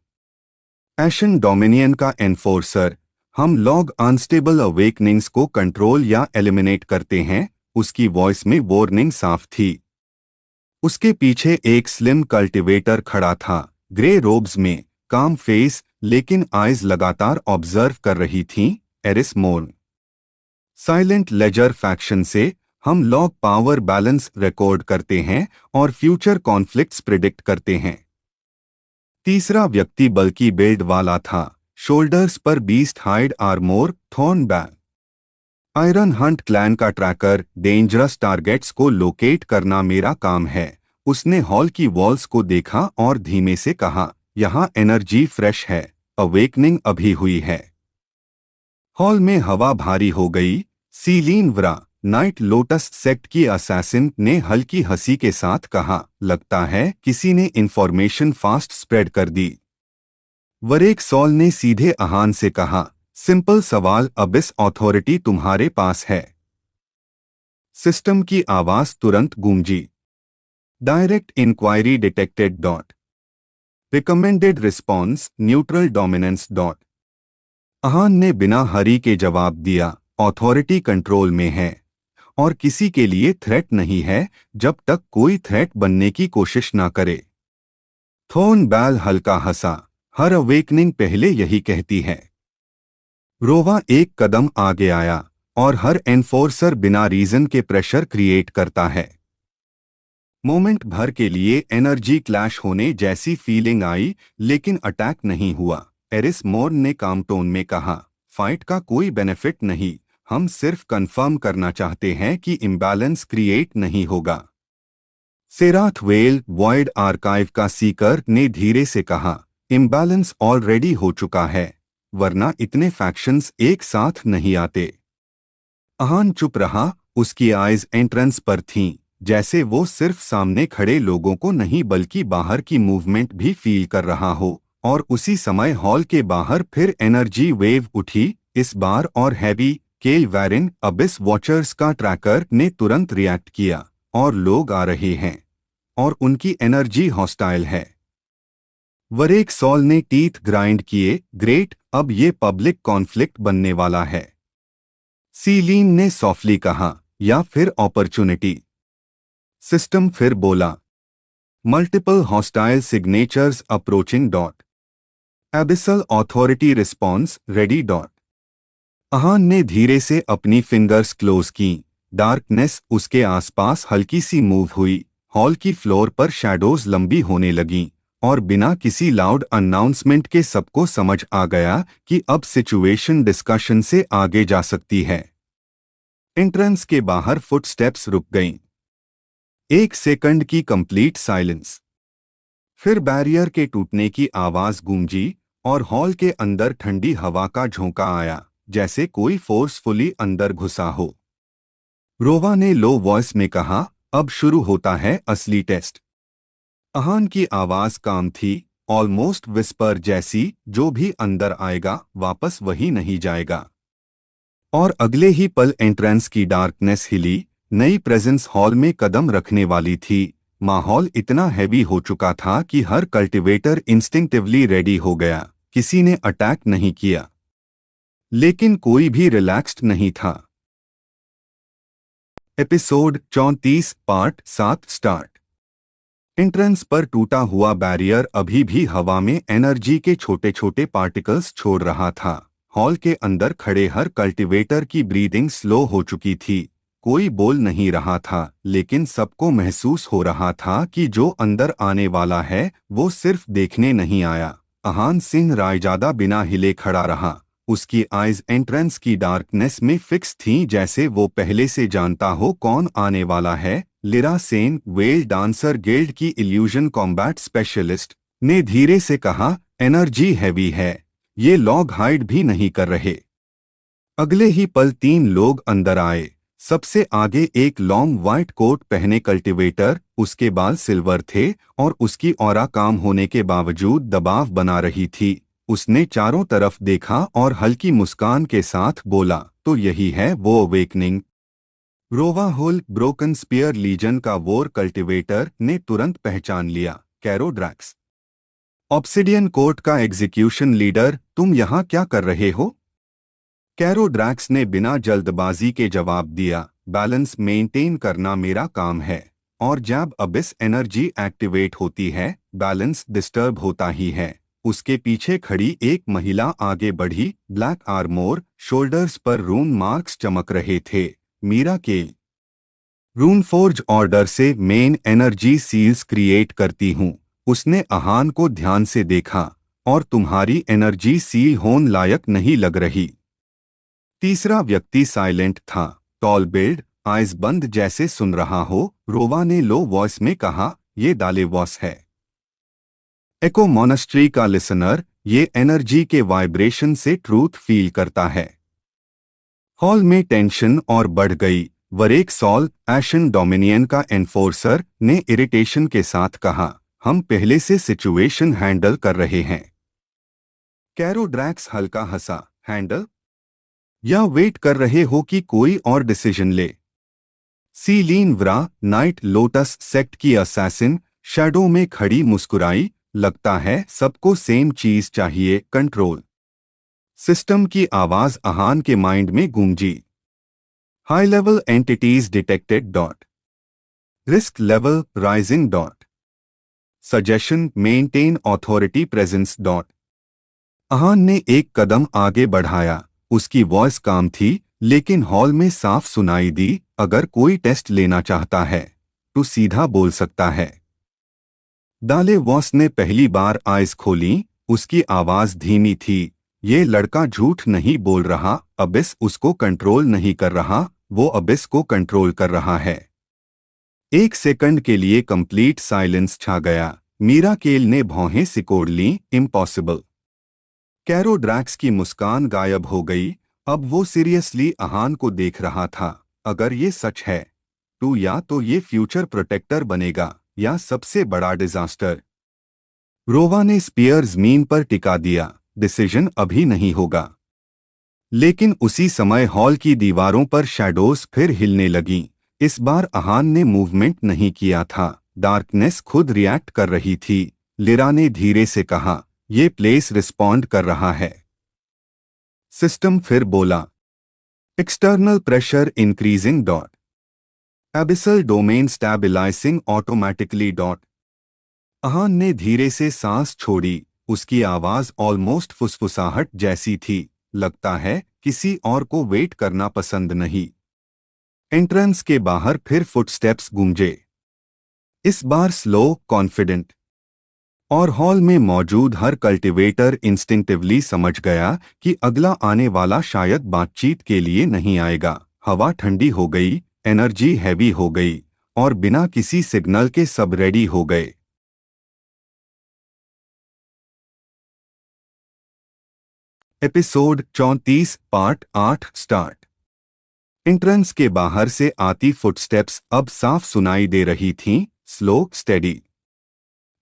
एशन डोमिनियन का एनफोर्सर, हम लॉग अनस्टेबल अवेकनिंग्स को कंट्रोल या एलिमिनेट करते हैं। उसकी वॉइस में वार्निंग साफ थी। उसके पीछे एक स्लिम कल्टिवेटर खड़ा था, ग्रे रोब्स में, काम फेस, लेकिन आइज लगातार ऑब्जर्व कर रही थीं। एरिस मोर्न, साइलेंट लेजर फैक्शन से, हम लॉग पावर बैलेंस रिकॉर्ड करते हैं और फ्यूचर कॉन्फ्लिक्ट्स प्रिडिक्ट करते हैं। तीसरा व्यक्ति बल्कि बिल्ड वाला था, शोल्डर्स पर beast hide armour, thorn bag, iron Hunt clan का ट्रैकर, डेंजरस टारगेट्स को लोकेट करना मेरा काम है। उसने हॉल की वॉल्स को देखा और धीमे से कहा, यहाँ एनर्जी फ्रेश है, अवेकनिंग अभी हुई है। हॉल में हवा भारी हो गई। सीलीन व्रा, नाइट लोटस सेक्ट की असैसिन ने हल्की हंसी के साथ कहा, लगता है किसी ने इंफॉर्मेशन फास्ट स्प्रेड कर दी। वरेक सॉल ने सीधे आहान से कहा, सिंपल सवाल, अबिस अथॉरिटी तुम्हारे पास है? सिस्टम की आवाज तुरंत गूंजी। Direct inquiry detected dot, recommended response neutral dominance dot. Aahan ने बिना हरी के जवाब दिया, अथॉरिटी कंट्रोल में है और किसी के लिए थ्रेट नहीं है जब तक कोई थ्रेट बनने की कोशिश ना करे। थॉर्न बैल हल्का हंसा, हर अवेकनिंग पहले यही कहती है। रोवा एक कदम आगे आया, और हर एनफोर्सर बिना रीजन के प्रेशर क्रिएट करता है। मोमेंट भर के लिए एनर्जी क्लैश होने जैसी फीलिंग आई, लेकिन अटैक नहीं हुआ। एरिस मोर्न ने काम टोन में कहा, फाइट का कोई बेनिफिट नहीं, हम सिर्फ कंफर्म करना चाहते हैं कि इम्बैलेंस क्रिएट नहीं होगा। सेराथ वेल, वॉइड आर्काइव का सीकर, ने धीरे से कहा, इम्बैलेंस ऑलरेडी हो चुका है, वरना इतने फैक्शंस एक साथ नहीं आते। आहान चुप रहा, उसकी आइज एंट्रेंस पर थीं, जैसे वो सिर्फ सामने खड़े लोगों को नहीं बल्कि बाहर की मूवमेंट भी फील कर रहा हो। और उसी समय हॉल के बाहर फिर एनर्जी वेव उठी, इस बार और हैवी। केल वैरिन, अबिस वॉचर्स का ट्रैकर, ने तुरंत रिएक्ट किया, और लोग आ रहे हैं और उनकी एनर्जी हॉस्टाइल है। वरेक सॉल ने टीथ ग्राइंड किए, ग्रेट, अब ये पब्लिक कॉन्फ्लिक्ट बनने वाला है। सीलीन ने सॉफ्टली कहा, या फिर अपॉर्चुनिटी। सिस्टम फिर बोला, multiple hostile signatures approaching dot, abyssal authority response ready dot. Aahan ने धीरे से अपनी फिंगर्स क्लोज की। डार्कनेस उसके आसपास हल्की सी मूव हुई, हॉल की फ्लोर पर शैडोज लंबी होने लगीं, और बिना किसी लाउड अनाउंसमेंट के सबको समझ आ गया कि अब सिचुएशन डिस्कशन से आगे जा सकती है। एंट्रेंस के बाहर फुटस्टेप्स रुक गईं। 1 सेकंड की कंप्लीट साइलेंस। फिर बैरियर के टूटने की आवाज गूंजी, और हॉल के अंदर ठंडी हवा का झोंका आया, जैसे कोई फोर्सफुली अंदर घुसा हो। रोवा ने लो वॉइस में कहा, अब शुरू होता है असली टेस्ट। आहान की आवाज काम थी, ऑलमोस्ट विस्पर जैसी, जो भी अंदर आएगा वापस वही नहीं जाएगा। और अगले ही पल एंट्रेंस की डार्कनेस हिली, नई प्रेजेंस हॉल में कदम रखने वाली थी। माहौल इतना हैवी हो चुका था कि हर कल्टिवेटर इंस्टिंक्टिवली रेडी हो गया। किसी ने अटैक नहीं किया, लेकिन कोई भी रिलैक्स्ड नहीं था। Episode 34 part 7 start. एंट्रेंस पर टूटा हुआ बैरियर अभी भी हवा में एनर्जी के छोटे छोटे पार्टिकल्स छोड़ रहा था। हॉल के अंदर खड़े हर कल्टिवेटर की ब्रीदिंग स्लो हो चुकी थी। कोई बोल नहीं रहा था, लेकिन सबको महसूस हो रहा था कि जो अंदर आने वाला है वो सिर्फ देखने नहीं आया। आहान सिंह रायजादा बिना हिले खड़ा रहा। उसकी आइज एंट्रेंस की डार्कनेस में फिक्स थीं, जैसे वो पहले से जानता हो कौन आने वाला है। Lira Sen, well dancer guild की इल्यूजन कॉम्बैट स्पेशलिस्ट, ने धीरे से कहा, एनर्जी हैवी है, ये लॉग हाइड भी नहीं कर रहे। अगले ही पल 3 लोग अंदर आए। सबसे आगे एक लॉन्ग व्हाइट कोट पहने कल्टिवेटर, उसके बाल सिल्वर थे और उसकी ऑरा काम होने के बावजूद दबाव बना रही थी। उसने चारों तरफ देखा और हल्की मुस्कान के साथ बोला, तो यही है वो अवेकनिंग। रोवा होल ब्रोकन स्पीयर लीजन का वोर कल्टिवेटर ने तुरंत पहचान लिया, कैरो ड्रैक्स, ऑब्सिडियन कोर्ट का एग्जीक्यूशन लीडर, तुम यहाँ क्या कर रहे हो? कैरो ड्रैक्स ने बिना जल्दबाजी के जवाब दिया, बैलेंस मेंटेन करना मेरा काम है, और जब अबिस एनर्जी एक्टिवेट होती है बैलेंस डिस्टर्ब होता ही है। उसके पीछे खड़ी एक महिला आगे बढ़ी, ब्लैक आर्मोर, शोल्डर्स पर रून मार्क्स चमक रहे थे। मीरा के रूनफोर्ज ऑर्डर से मेन एनर्जी सील्स क्रिएट करती हूँ। उसने आहान को ध्यान से देखा, और तुम्हारी एनर्जी सील होने लायक नहीं लग रही। तीसरा व्यक्ति साइलेंट था, टॉल बिल्ड, आइज बंद जैसे सुन रहा हो। रोवा ने लो वॉइस में कहा, ये दालेवॉस है, एको मोनास्ट्री का लिसनर, ये एनर्जी के वाइब्रेशन से ट्रूथ फील करता है। हॉल में टेंशन और बढ़ गई। वरेक सॉल, एशन डोमिनियन का एनफोर्सर, ने इरिटेशन के साथ कहा, हम पहले से सिचुएशन हैंडल कर रहे हैं। कैरो ड्रैक्स हल्का हंसा, हैंडल या वेट कर रहे हो कि कोई और डिसीजन ले? सीलीन व्रा, नाइट लोटस सेक्ट की असैसिन, शैडो में खड़ी मुस्कुराई, लगता है सबको सेम चीज चाहिए, कंट्रोल। सिस्टम की आवाज आहान के माइंड में गूंजी। High level entities detected dot, risk level rising dot, suggestion maintain authority presence dot. Aahan ने एक कदम आगे बढ़ाया। उसकी वॉइस काम थी, लेकिन हॉल में साफ सुनाई दी, अगर कोई टेस्ट लेना चाहता है तो सीधा बोल सकता है। दाले वॉस ने पहली बार आइज खोली। उसकी आवाज धीमी थी, ये लड़का झूठ नहीं बोल रहा, अबिस उसको कंट्रोल नहीं कर रहा, वो अबिस को कंट्रोल कर रहा है। एक सेकंड के लिए कंप्लीट साइलेंस छा गया। मीरा केल ने भौहें सिकोड़ लीं, इम्पॉसिबल। कैरो ड्रैक्स की मुस्कान गायब हो गई। अब वो सीरियसली आहान को देख रहा था, अगर ये सच है तो या तो ये फ्यूचर प्रोटेक्टर बनेगा या सबसे बड़ा डिजास्टर। रोवा ने स्पीयर जमीन पर टिका दिया, डिसीजन अभी नहीं होगा। लेकिन उसी समय हॉल की दीवारों पर शैडोज फिर हिलने लगीं। इस बार आहान ने मूवमेंट नहीं किया था, डार्कनेस खुद रिएक्ट कर रही थी। लिरा ने धीरे से कहा, ये प्लेस रिस्पॉन्ड कर रहा है। सिस्टम फिर बोला, external pressure increasing dot, abyssal domain stabilising automatically dot. Aahan ने धीरे से सांस छोड़ी। उसकी आवाज ऑलमोस्ट फुसफुसाहट जैसी थी, लगता है किसी और को वेट करना पसंद नहीं। एंट्रेंस के बाहर फिर फुटस्टेप्स गूंजे, इस बार स्लो, कॉन्फिडेंट, और हॉल में मौजूद हर कल्टिवेटर इंस्टिंक्टिवली समझ गया कि अगला आने वाला शायद बातचीत के लिए नहीं आएगा। हवा ठंडी हो गई, एनर्जी हैवी हो गई, और बिना किसी सिग्नल के सब रेडी हो गए। Episode 34 part 8 start. एंट्रेंस के बाहर से आती फुटस्टेप्स अब साफ सुनाई दे रही थीं, स्लो, स्टेडी,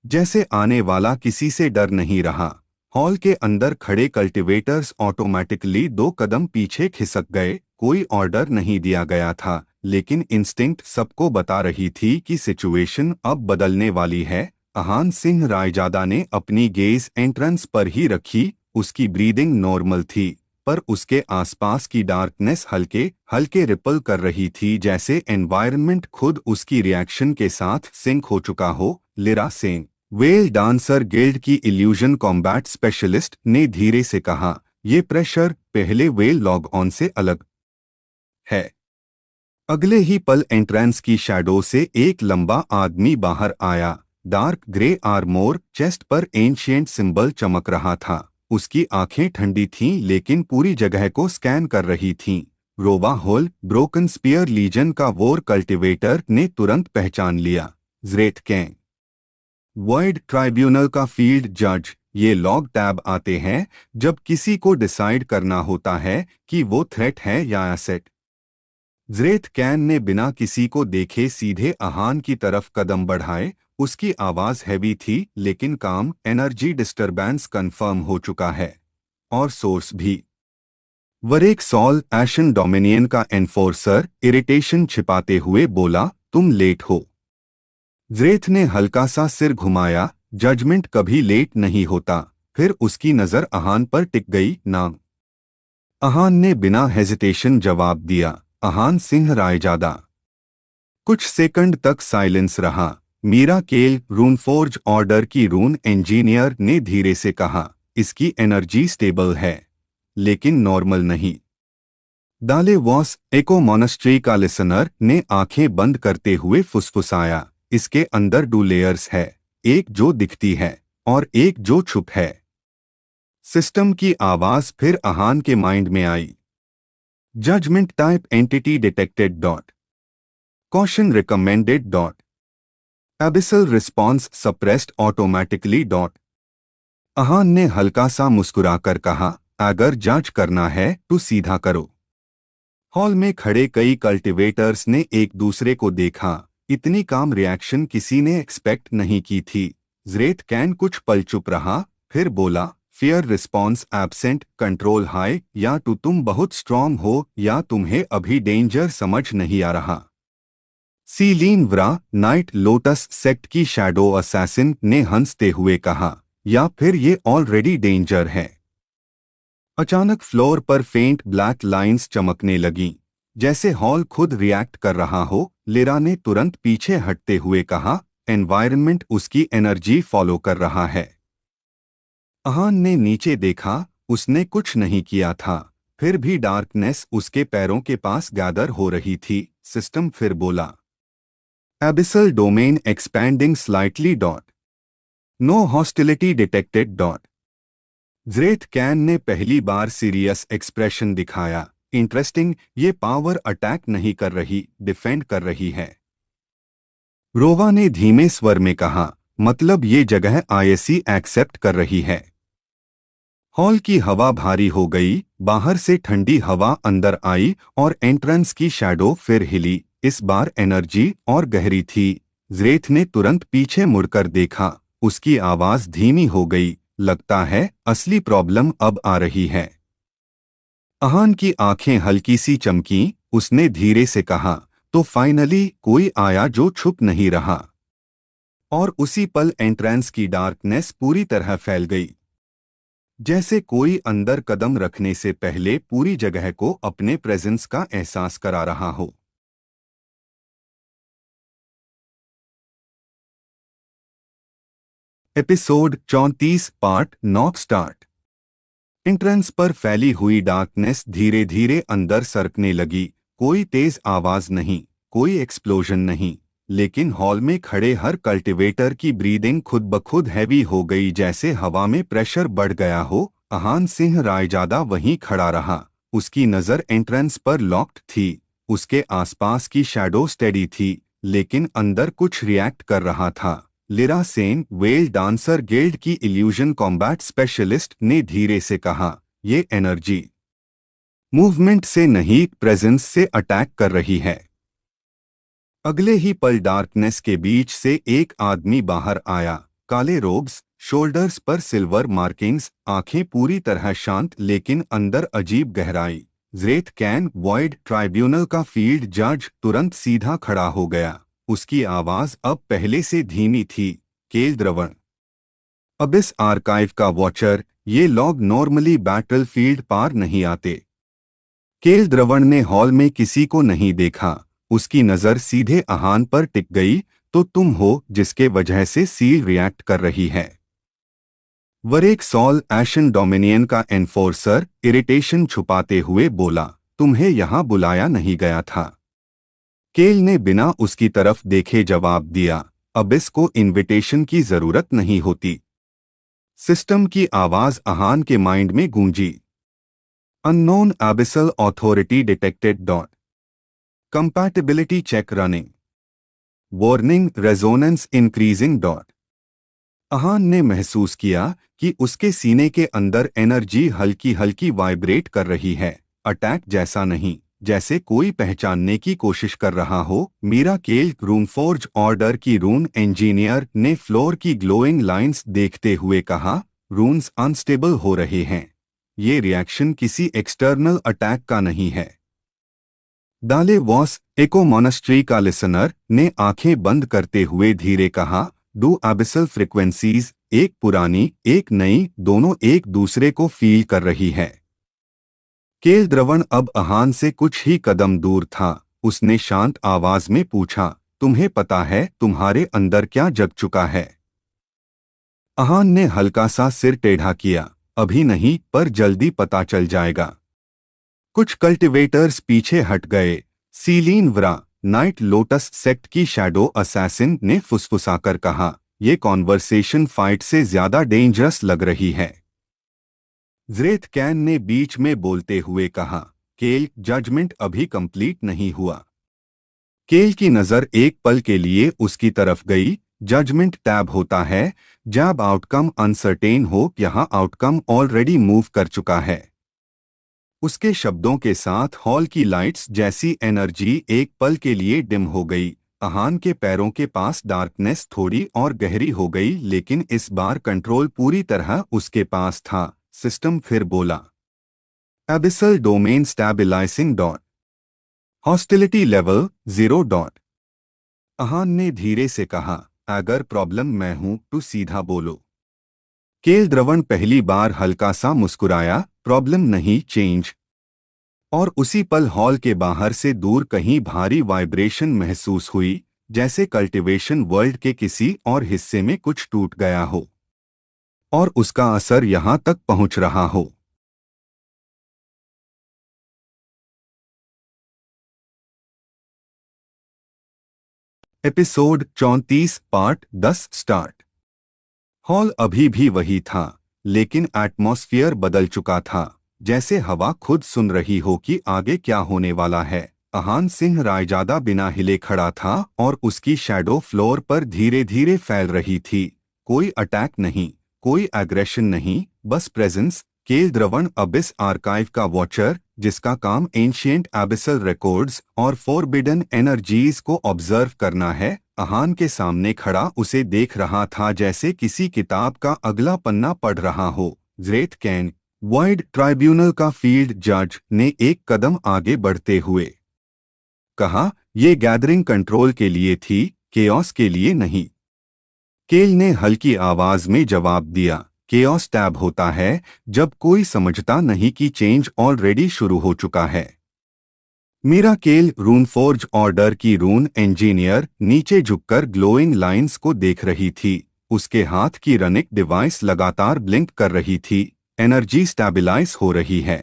जैसे आने वाला किसी से डर नहीं रहा। हॉल के अंदर खड़े कल्टिवेटर्स ऑटोमेटिकली 2 कदम पीछे खिसक गए। कोई ऑर्डर नहीं दिया गया था, लेकिन इंस्टिंक्ट सबको बता रही थी कि सिचुएशन अब बदलने वाली है। आहान सिंह रायजादा ने अपनी गेज एंट्रेंस पर ही रखी। उसकी ब्रीदिंग नॉर्मल थी, पर उसके आसपास की डार्कनेस हल्के हल्के रिपल कर रही थी, जैसे एनवायरनमेंट खुद उसकी रिएक्शन के साथ सिंक हो चुका हो। Lira Sen, well dancer guild की इल्यूजन कॉम्बैट स्पेशलिस्ट, ने धीरे से कहा, ये प्रेशर पहले वेल लॉग ऑन से अलग है। अगले ही पल एंट्रेंस की शैडो से एक लंबा आदमी बाहर आया। डार्क ग्रे आर्मोर, चेस्ट पर एंशिएंट सिंबल चमक रहा था। उसकी आंखें ठंडी थीं, लेकिन पूरी जगह को स्कैन कर रही थीं। रोवा होल ब्रोकन स्पीयर लीजन का वोर कल्टिवेटर ने तुरंत पहचान लिया, ज़्रेथ कैंग, वर्ल्ड ट्राइब्यूनल का फील्ड जज। ये लॉग टैब आते हैं जब किसी को डिसाइड करना होता है कि वो थ्रेट है या एसेट। ज़्रेथ कैन ने बिना किसी को देखे सीधे आहान की तरफ कदम बढ़ाए उसकी आवाज हैवी थी लेकिन काम। एनर्जी डिस्टरबेंस कंफर्म हो चुका है और सोर्स भी। वरेक सॉल एशन डोमिनियन का एनफोर्सर इरिटेशन छिपाते हुए बोला, तुम लेट हो। ज़्रेथ ने हल्का सा सिर घुमाया, जजमेंट कभी लेट नहीं होता। फिर उसकी नजर अहान पर टिक गई। नाम? अहान ने बिना हेजिटेशन जवाब दिया, अहान सिंह रायजादा। कुछ सेकंड तक साइलेंस रहा। मीरा केल, रूनफोर्ज ऑर्डर की रून इंजीनियर ने धीरे से कहा, इसकी एनर्जी स्टेबल है लेकिन नॉर्मल नहीं। दाले वॉस एको मोनास्ट्री का लिसनर ने आंखें बंद करते हुए फुसफुसाया, इसके अंदर 2 लेयर्स है, एक जो दिखती है और एक जो छुप है। सिस्टम की आवाज फिर अहान के माइंड में आई। Judgement type entity detected dot, caution recommended dot, abyssal response suppressed automatically dot. Ahaan ने हल्का सा मुस्कुराकर कहा, अगर जांच करना है तो सीधा करो। हॉल में खड़े कई कल्टिवेटर्स ने एक दूसरे को देखा। इतनी काम रिएक्शन किसी ने एक्सपेक्ट नहीं की थी। ज़्रेथ कैन कुछ पल चुप रहा, फिर बोला, fear response absent, control high, या तो तुम बहुत स्ट्रांग हो या तुम्हें अभी डेंजर समझ नहीं आ रहा। सीलीन व्रा, नाइट लोटस सेक्ट की शैडो असैसिन ने हंसते हुए कहा, या फिर ये ऑलरेडी डेंजर है। अचानक फ्लोर पर फेंट ब्लैक लाइंस चमकने लगीं, जैसे हॉल खुद रिएक्ट कर रहा हो। लिरा ने तुरंत पीछे हटते हुए कहा, एनवायरनमेंट उसकी एनर्जी फॉलो कर रहा है। अहान ने नीचे देखा, उसने कुछ नहीं किया था, फिर भी डार्कनेस उसके पैरों के पास गैदर हो रही थी। सिस्टम फिर बोला, abyssal domain expanding slightly dot, no hostility detected dot. Zreth Kain ने पहली बार सीरियस एक्सप्रेशन दिखाया, इंटरेस्टिंग, ये पावर अटैक नहीं कर रही, डिफेंड कर रही है। रोवा ने धीमे स्वर में कहा, मतलब ये जगह आईएससी एक्सेप्ट कर रही है। हॉल की हवा भारी हो गई, बाहर से ठंडी हवा अंदर आई और एंट्रेंस की शैडो फिर हिली। इस बार एनर्जी और गहरी थी। ज़्रेथ ने तुरंत पीछे मुड़कर देखा, उसकी आवाज धीमी हो गई, लगता है असली प्रॉब्लम अब आ रही है। अहान की आंखें हल्की सी चमकीं, उसने धीरे से कहा, तो फाइनली कोई आया जो छुप नहीं रहा। और उसी पल एंट्रेंस की डार्कनेस पूरी तरह फैल गई, जैसे कोई अंदर कदम रखने से पहले पूरी जगह को अपने प्रेजेंस का एहसास करा रहा हो। Episode 34 part 9 start. एंट्रेंस पर फैली हुई डार्कनेस धीरे धीरे अंदर सरकने लगी। कोई तेज आवाज नहीं, कोई एक्सप्लोजन नहीं, लेकिन हॉल में खड़े हर कल्टिवेटर की ब्रीदिंग खुद ब खुद हैवी हो गई, जैसे हवा में प्रेशर बढ़ गया हो। अहान सिंह रायजादा वहीं खड़ा रहा, उसकी नज़र एंट्रेंस पर लॉक्ड थी। उसके आसपास की शैडो स्टेडी थी, लेकिन अंदर कुछ रिएक्ट कर रहा था। Lira Sen, well dancer guild की इल्यूजन कॉम्बैट स्पेशलिस्ट ने धीरे से कहा, ये एनर्जी मूवमेंट से नहीं, प्रेजेंस से अटैक कर रही है। अगले ही पल डार्कनेस के बीच से एक आदमी बाहर आया, काले रोब्स, शोल्डर्स पर सिल्वर मार्किंग्स, आंखें पूरी तरह शांत लेकिन अंदर अजीब गहराई। ज़्रेथ कैन, वॉइड ट्राइब्यूनल का फील्ड जज, तुरंत सीधा खड़ा हो गया। उसकी आवाज अब पहले से धीमी थी, केल द्रवण, अबिस आर्काइव का वॉचर, ये लॉग नॉर्मली बैटलफील्ड पार नहीं आते। केल द्रवण ने हॉल में किसी को नहीं देखा, उसकी नज़र सीधे अहान पर टिक गई। तो तुम हो जिसके वजह से सील रिएक्ट कर रही है। वरेक सॉल एशन डोमिनियन का एनफोर्सर इरिटेशन छुपाते हुए बोला, तुम्हें यहां बुलाया नहीं गया था। केल ने बिना उसकी तरफ देखे जवाब दिया, अबिस को इनविटेशन की जरूरत नहीं होती। सिस्टम की आवाज अहान के माइंड में गूंजी, unknown abyssal authority detected dot, compatibility check running, warning, resonance increasing dot. Ahaan ने महसूस किया कि उसके सीने के अंदर एनर्जी हल्की हल्की वाइब्रेट कर रही है, अटैक जैसा नहीं, जैसे कोई पहचानने की कोशिश कर रहा हो। मीरा केल रूनफोर्ज ऑर्डर की रून इंजीनियर ने फ्लोर की ग्लोइंग लाइंस देखते हुए कहा, रून्स अनस्टेबल हो रहे हैं। ये रिएक्शन किसी एक्सटर्नल अटैक का नहीं है। दाले वॉस एको मोनास्ट्री का लिसनर ने आंखें बंद करते हुए धीरे कहा, दो एबिसल फ्रिक्वेंसीज, एक पुरानी एक नई, दोनों एक दूसरे को फील कर रही है। केल द्रवण अब अहान से कुछ ही कदम दूर था। उसने शांत आवाज में पूछा, तुम्हें पता है तुम्हारे अंदर क्या जग चुका है? अहान ने हल्का सा सिर टेढ़ा किया, अभी नहीं, पर जल्दी पता चल जाएगा। कुछ कल्टिवेटर्स पीछे हट गए। सीलीन व्रा, नाइट लोटस सेक्ट की शैडो असैसिन ने फुसफुसाकर कहा, यह कॉन्वर्सेशन फाइट से ज्यादा डेंजरस लग रही है। ज़्रेथ कैन ने बीच में बोलते हुए कहा, केल, जजमेंट अभी कंप्लीट नहीं हुआ। केल की नजर एक पल के लिए उसकी तरफ गई। जजमेंट टैब होता है जब आउटकम अनसर्टेन हो, यहां आउटकम ऑलरेडी मूव कर चुका है। उसके शब्दों के साथ हॉल की लाइट्स जैसी एनर्जी एक पल के लिए डिम हो गई। अहान के पैरों के पास डार्कनेस थोड़ी और गहरी हो गई, लेकिन इस बार कंट्रोल पूरी तरह उसके पास था। सिस्टम फिर बोला, abyssal domain stabilising dot, hostility level 0 dot. Ahaan ने धीरे से कहा, अगर प्रॉब्लम मैं हूं तो सीधा बोलो। केल द्रवण पहली बार हल्का सा मुस्कुराया, प्रॉब्लम नहीं, चेंज। और उसी पल हॉल के बाहर से दूर कहीं भारी वाइब्रेशन महसूस हुई, जैसे कल्टीवेशन वर्ल्ड के किसी और हिस्से में कुछ टूट गया हो और उसका असर यहां तक पहुंच रहा हो। Episode 34 part 10 start. हॉल अभी भी वही था, लेकिन एटमॉस्फियर बदल चुका था, जैसे हवा खुद सुन रही हो कि आगे क्या होने वाला है। अहान सिंह रायजादा बिना हिले खड़ा था और उसकी शैडो फ्लोर पर धीरे धीरे फैल रही थी। कोई अटैक नहीं, कोई एग्रेशन नहीं, बस प्रेजेंस। केल द्रवण अबिस आर्काइव का वॉचर, जिसका काम एंशिएंट एबिसल रिकॉर्ड्स और फोरबिडन एनर्जीज को ऑब्जर्व करना है, अहान के सामने खड़ा उसे देख रहा था जैसे किसी किताब का अगला पन्ना पढ़ रहा हो। ज़्रेथ कैन, वाइड ट्राइब्यूनल का फील्ड जज, ने एक कदम आगे बढ़ते हुए कहा, यह गैदरिंग कंट्रोल के लिए थी, केओस के लिए नहीं। केल ने हल्की आवाज में जवाब दिया, केओस टैब होता है जब कोई समझता नहीं कि चेंज ऑलरेडी शुरू हो चुका है। मीरा केल रूनफोर्ज ऑर्डर की रून इंजीनियर नीचे झुककर ग्लोइंग लाइंस को देख रही थी। उसके हाथ की रनिक डिवाइस लगातार ब्लिंक कर रही थी। एनर्जी स्टेबलाइज हो रही है,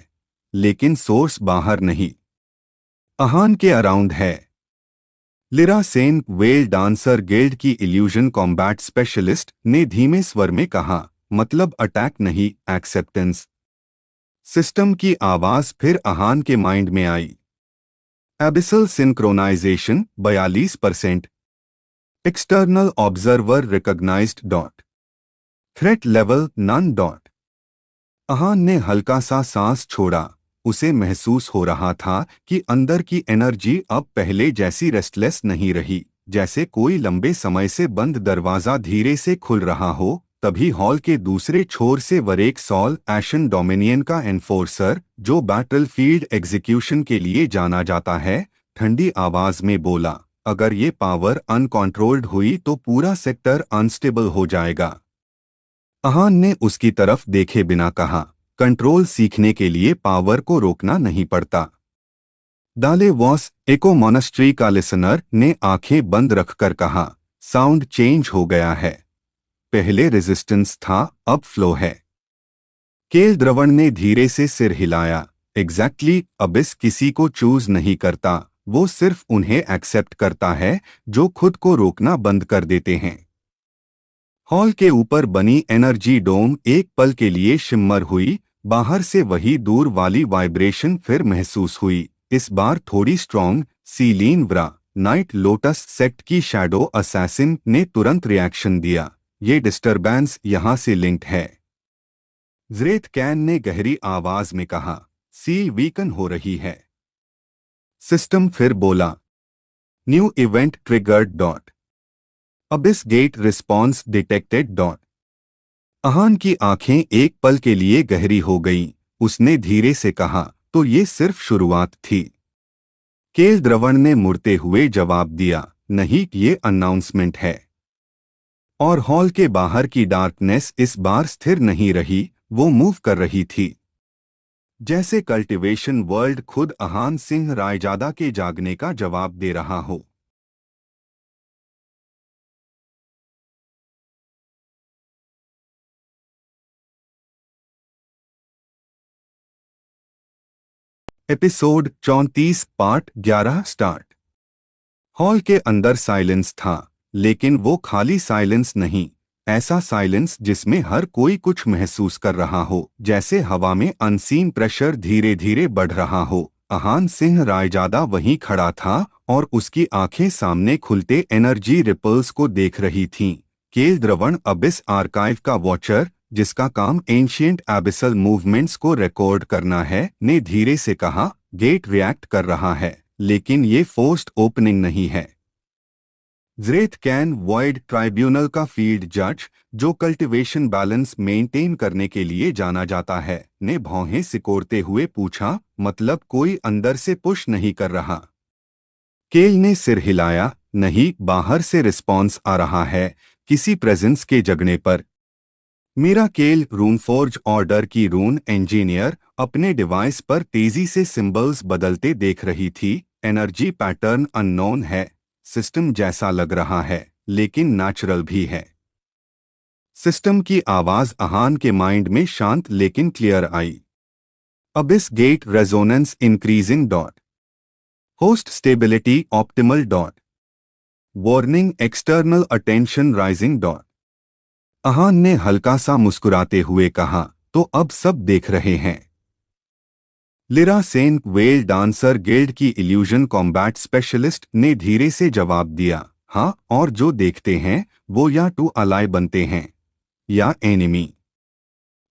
लेकिन सोर्स बाहर नहीं, अहान के अराउंड है। Lira Sen, well dancer guild की इल्यूजन कॉम्बैट स्पेशलिस्ट, ने धीमे स्वर में कहा, मतलब अटैक नहीं, एक्सेप्टेंस। सिस्टम की आवाज फिर अहान के माइंड में आई। Abyssal synchronisation 42%। External observer recognised dot. Threat level none dot. Ahaan ने हल्का सा सांस छोड़ा। उसे महसूस हो रहा था कि अंदर की एनर्जी अब पहले जैसी रेस्टलेस नहीं रही, जैसे कोई लंबे समय से बंद दरवाजा धीरे से खुल रहा हो। तभी हॉल के दूसरे छोर से वरेक सॉल, एशन डोमिनियन का एनफोर्सर, जो बैटलफील्ड एग्जीक्यूशन के लिए जाना जाता है, ठंडी आवाज में बोला, अगर ये पावर अनकंट्रोल्ड हुई तो पूरा सेक्टर अनस्टेबल हो जाएगा। अहान ने उसकी तरफ देखे बिना कहा, कंट्रोल सीखने के लिए पावर को रोकना नहीं पड़ता। दाले वॉस एको मोनास्ट्री का लिसनर ने आंखें बंद रखकर कहा, साउंड चेंज हो गया है। पहले रेजिस्टेंस था, अब फ्लो है। केल द्रवण ने धीरे से सिर हिलाया, एग्जैक्टली, अबिस किसी को चूज नहीं करता, वो सिर्फ उन्हें एक्सेप्ट करता है जो खुद को रोकना बंद कर देते हैं। हॉल के ऊपर बनी एनर्जी डोम एक पल के लिए शिम्मर हुई। बाहर से वही दूर वाली वाइब्रेशन फिर महसूस हुई, इस बार थोड़ी स्ट्रॉन्ग। सीलीन व्रा, नाइट लोटस सेक्ट की शैडो असैसिन, ने तुरंत रिएक्शन दिया, ये डिस्टरबेंस यहां से लिंक्ड है। ज़्रेथ कैन ने गहरी आवाज में कहा, सील वीकन हो रही है। सिस्टम फिर बोला, new event triggered dot, abyss gate response detected dot. Ahaan की आंखें एक पल के लिए गहरी हो गईं। उसने धीरे से कहा, तो ये सिर्फ शुरुआत थी। केल द्रवण ने मुड़ते हुए जवाब दिया, नहीं, ये अनाउंसमेंट है। और हॉल के बाहर की डार्कनेस इस बार स्थिर नहीं रही, वो मूव कर रही थी। जैसे कल्टीवेशन वर्ल्ड खुद अहान सिंह रायजादा के जागने का जवाब दे रहा हो। Episode 34 part 11 start. हॉल के अंदर साइलेंस था, लेकिन वो खाली साइलेंस नहीं, ऐसा साइलेंस जिसमें हर कोई कुछ महसूस कर रहा हो, जैसे हवा में अनसीन प्रेशर धीरे धीरे बढ़ रहा हो। अहान सिंह रायजादा वहीं खड़ा था और उसकी आंखें सामने खुलते एनर्जी रिपल्स को देख रही थीं। केल द्रवण अबिस आर्काइव का वॉचर, जिसका काम एंशिएंट एबिसल मूवमेंट्स को रिकॉर्ड करना है, ने धीरे से कहा, गेट रिएक्ट कर रहा है, लेकिन ये फोर्स्ड ओपनिंग नहीं है। ज़्रेथ कैन वॉइड ट्राइब्यूनल का फील्ड जज, जो कल्टीवेशन बैलेंस मेंटेन करने के लिए जाना जाता है, ने भौहें सिकोड़ते हुए पूछा, मतलब कोई अंदर से पुश नहीं कर रहा? केल ने सिर हिलाया, नहीं, बाहर से रिस्पॉन्स आ रहा है, किसी प्रेजेंस के जगने पर। मेरा केल, रूनफोर्ज ऑर्डर की रून इंजीनियर, अपने डिवाइस पर तेजी से सिंबल्स बदलते देख रही थी। एनर्जी पैटर्न अननोन है, सिस्टम जैसा लग रहा है, लेकिन नेचुरल भी है। सिस्टम की आवाज अहान के माइंड में शांत लेकिन क्लियर आई। Abyss gate resonance increasing dot, host stability optimal dot, warning external attention rising dot. Ahaan ने हल्का सा मुस्कुराते हुए कहा, तो अब सब देख रहे हैं। Lira Sen, well dancer guild की इल्यूजन कॉम्बैट स्पेशलिस्ट, ने धीरे से जवाब दिया, हाँ, और जो देखते हैं वो या टू अलाई बनते हैं या एनिमी।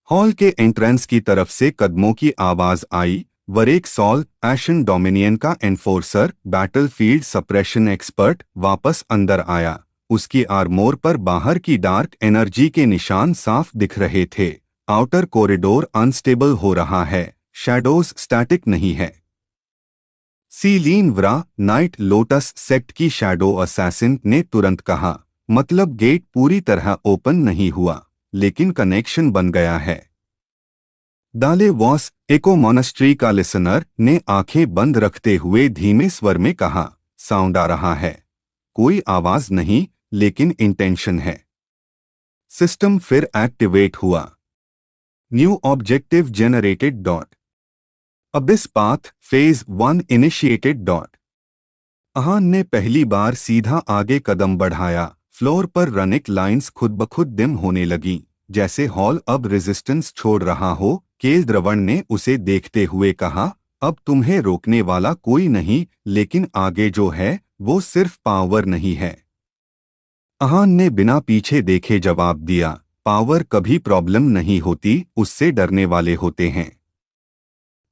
हॉल के एंट्रेंस की तरफ से कदमों की आवाज आई। वरेक सॉल, एशन डोमिनियन का एनफोर्सर, बैटलफील्ड सप्रेशन एक्सपर्ट, वापस अंदर आया। उसकी आर्मोर पर बाहर की डार्क एनर्जी के निशान साफ दिख रहे थे। आउटर कॉरिडोर अनस्टेबल हो रहा है, शैडोज स्टैटिक नहीं है। सीलीन व्रा, नाइट लोटस सेक्ट की शैडो असैसिन, ने तुरंत कहा, मतलब गेट पूरी तरह ओपन नहीं हुआ, लेकिन कनेक्शन बन गया है। दाले वॉस, एको मोनास्ट्री का लिसनर, ने आंखें बंद रखते हुए धीमे स्वर में कहा, साउंड आ रहा है, कोई आवाज नहीं, लेकिन इंटेंशन है। सिस्टम फिर एक्टिवेट हुआ। New objective generated dot, abyss path phase 1 initiated dot. Ahaan ने पहली बार सीधा आगे कदम बढ़ाया। फ्लोर पर रनिक लाइंस खुद ब खुद डिम होने लगीं, जैसे हॉल अब रेजिस्टेंस छोड़ रहा हो। केल द्रवण ने उसे देखते हुए कहा, अब तुम्हें रोकने वाला कोई नहीं, लेकिन आगे जो है वो सिर्फ पावर नहीं है। अहान ने बिना पीछे देखे जवाब दिया, पावर कभी प्रॉब्लम नहीं होती, उससे डरने वाले होते हैं।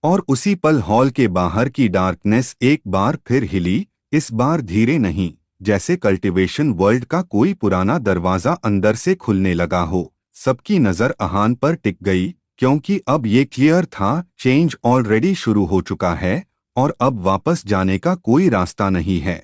और उसी पल हॉल के बाहर की डार्कनेस एक बार फिर हिली, इस बार धीरे नहीं, जैसे कल्टीवेशन वर्ल्ड का कोई पुराना दरवाजा अंदर से खुलने लगा हो। सबकी नजर अहान पर टिक गई, क्योंकि अब ये क्लियर था, चेंज ऑलरेडी शुरू हो चुका है और अब वापस जाने का कोई रास्ता नहीं है।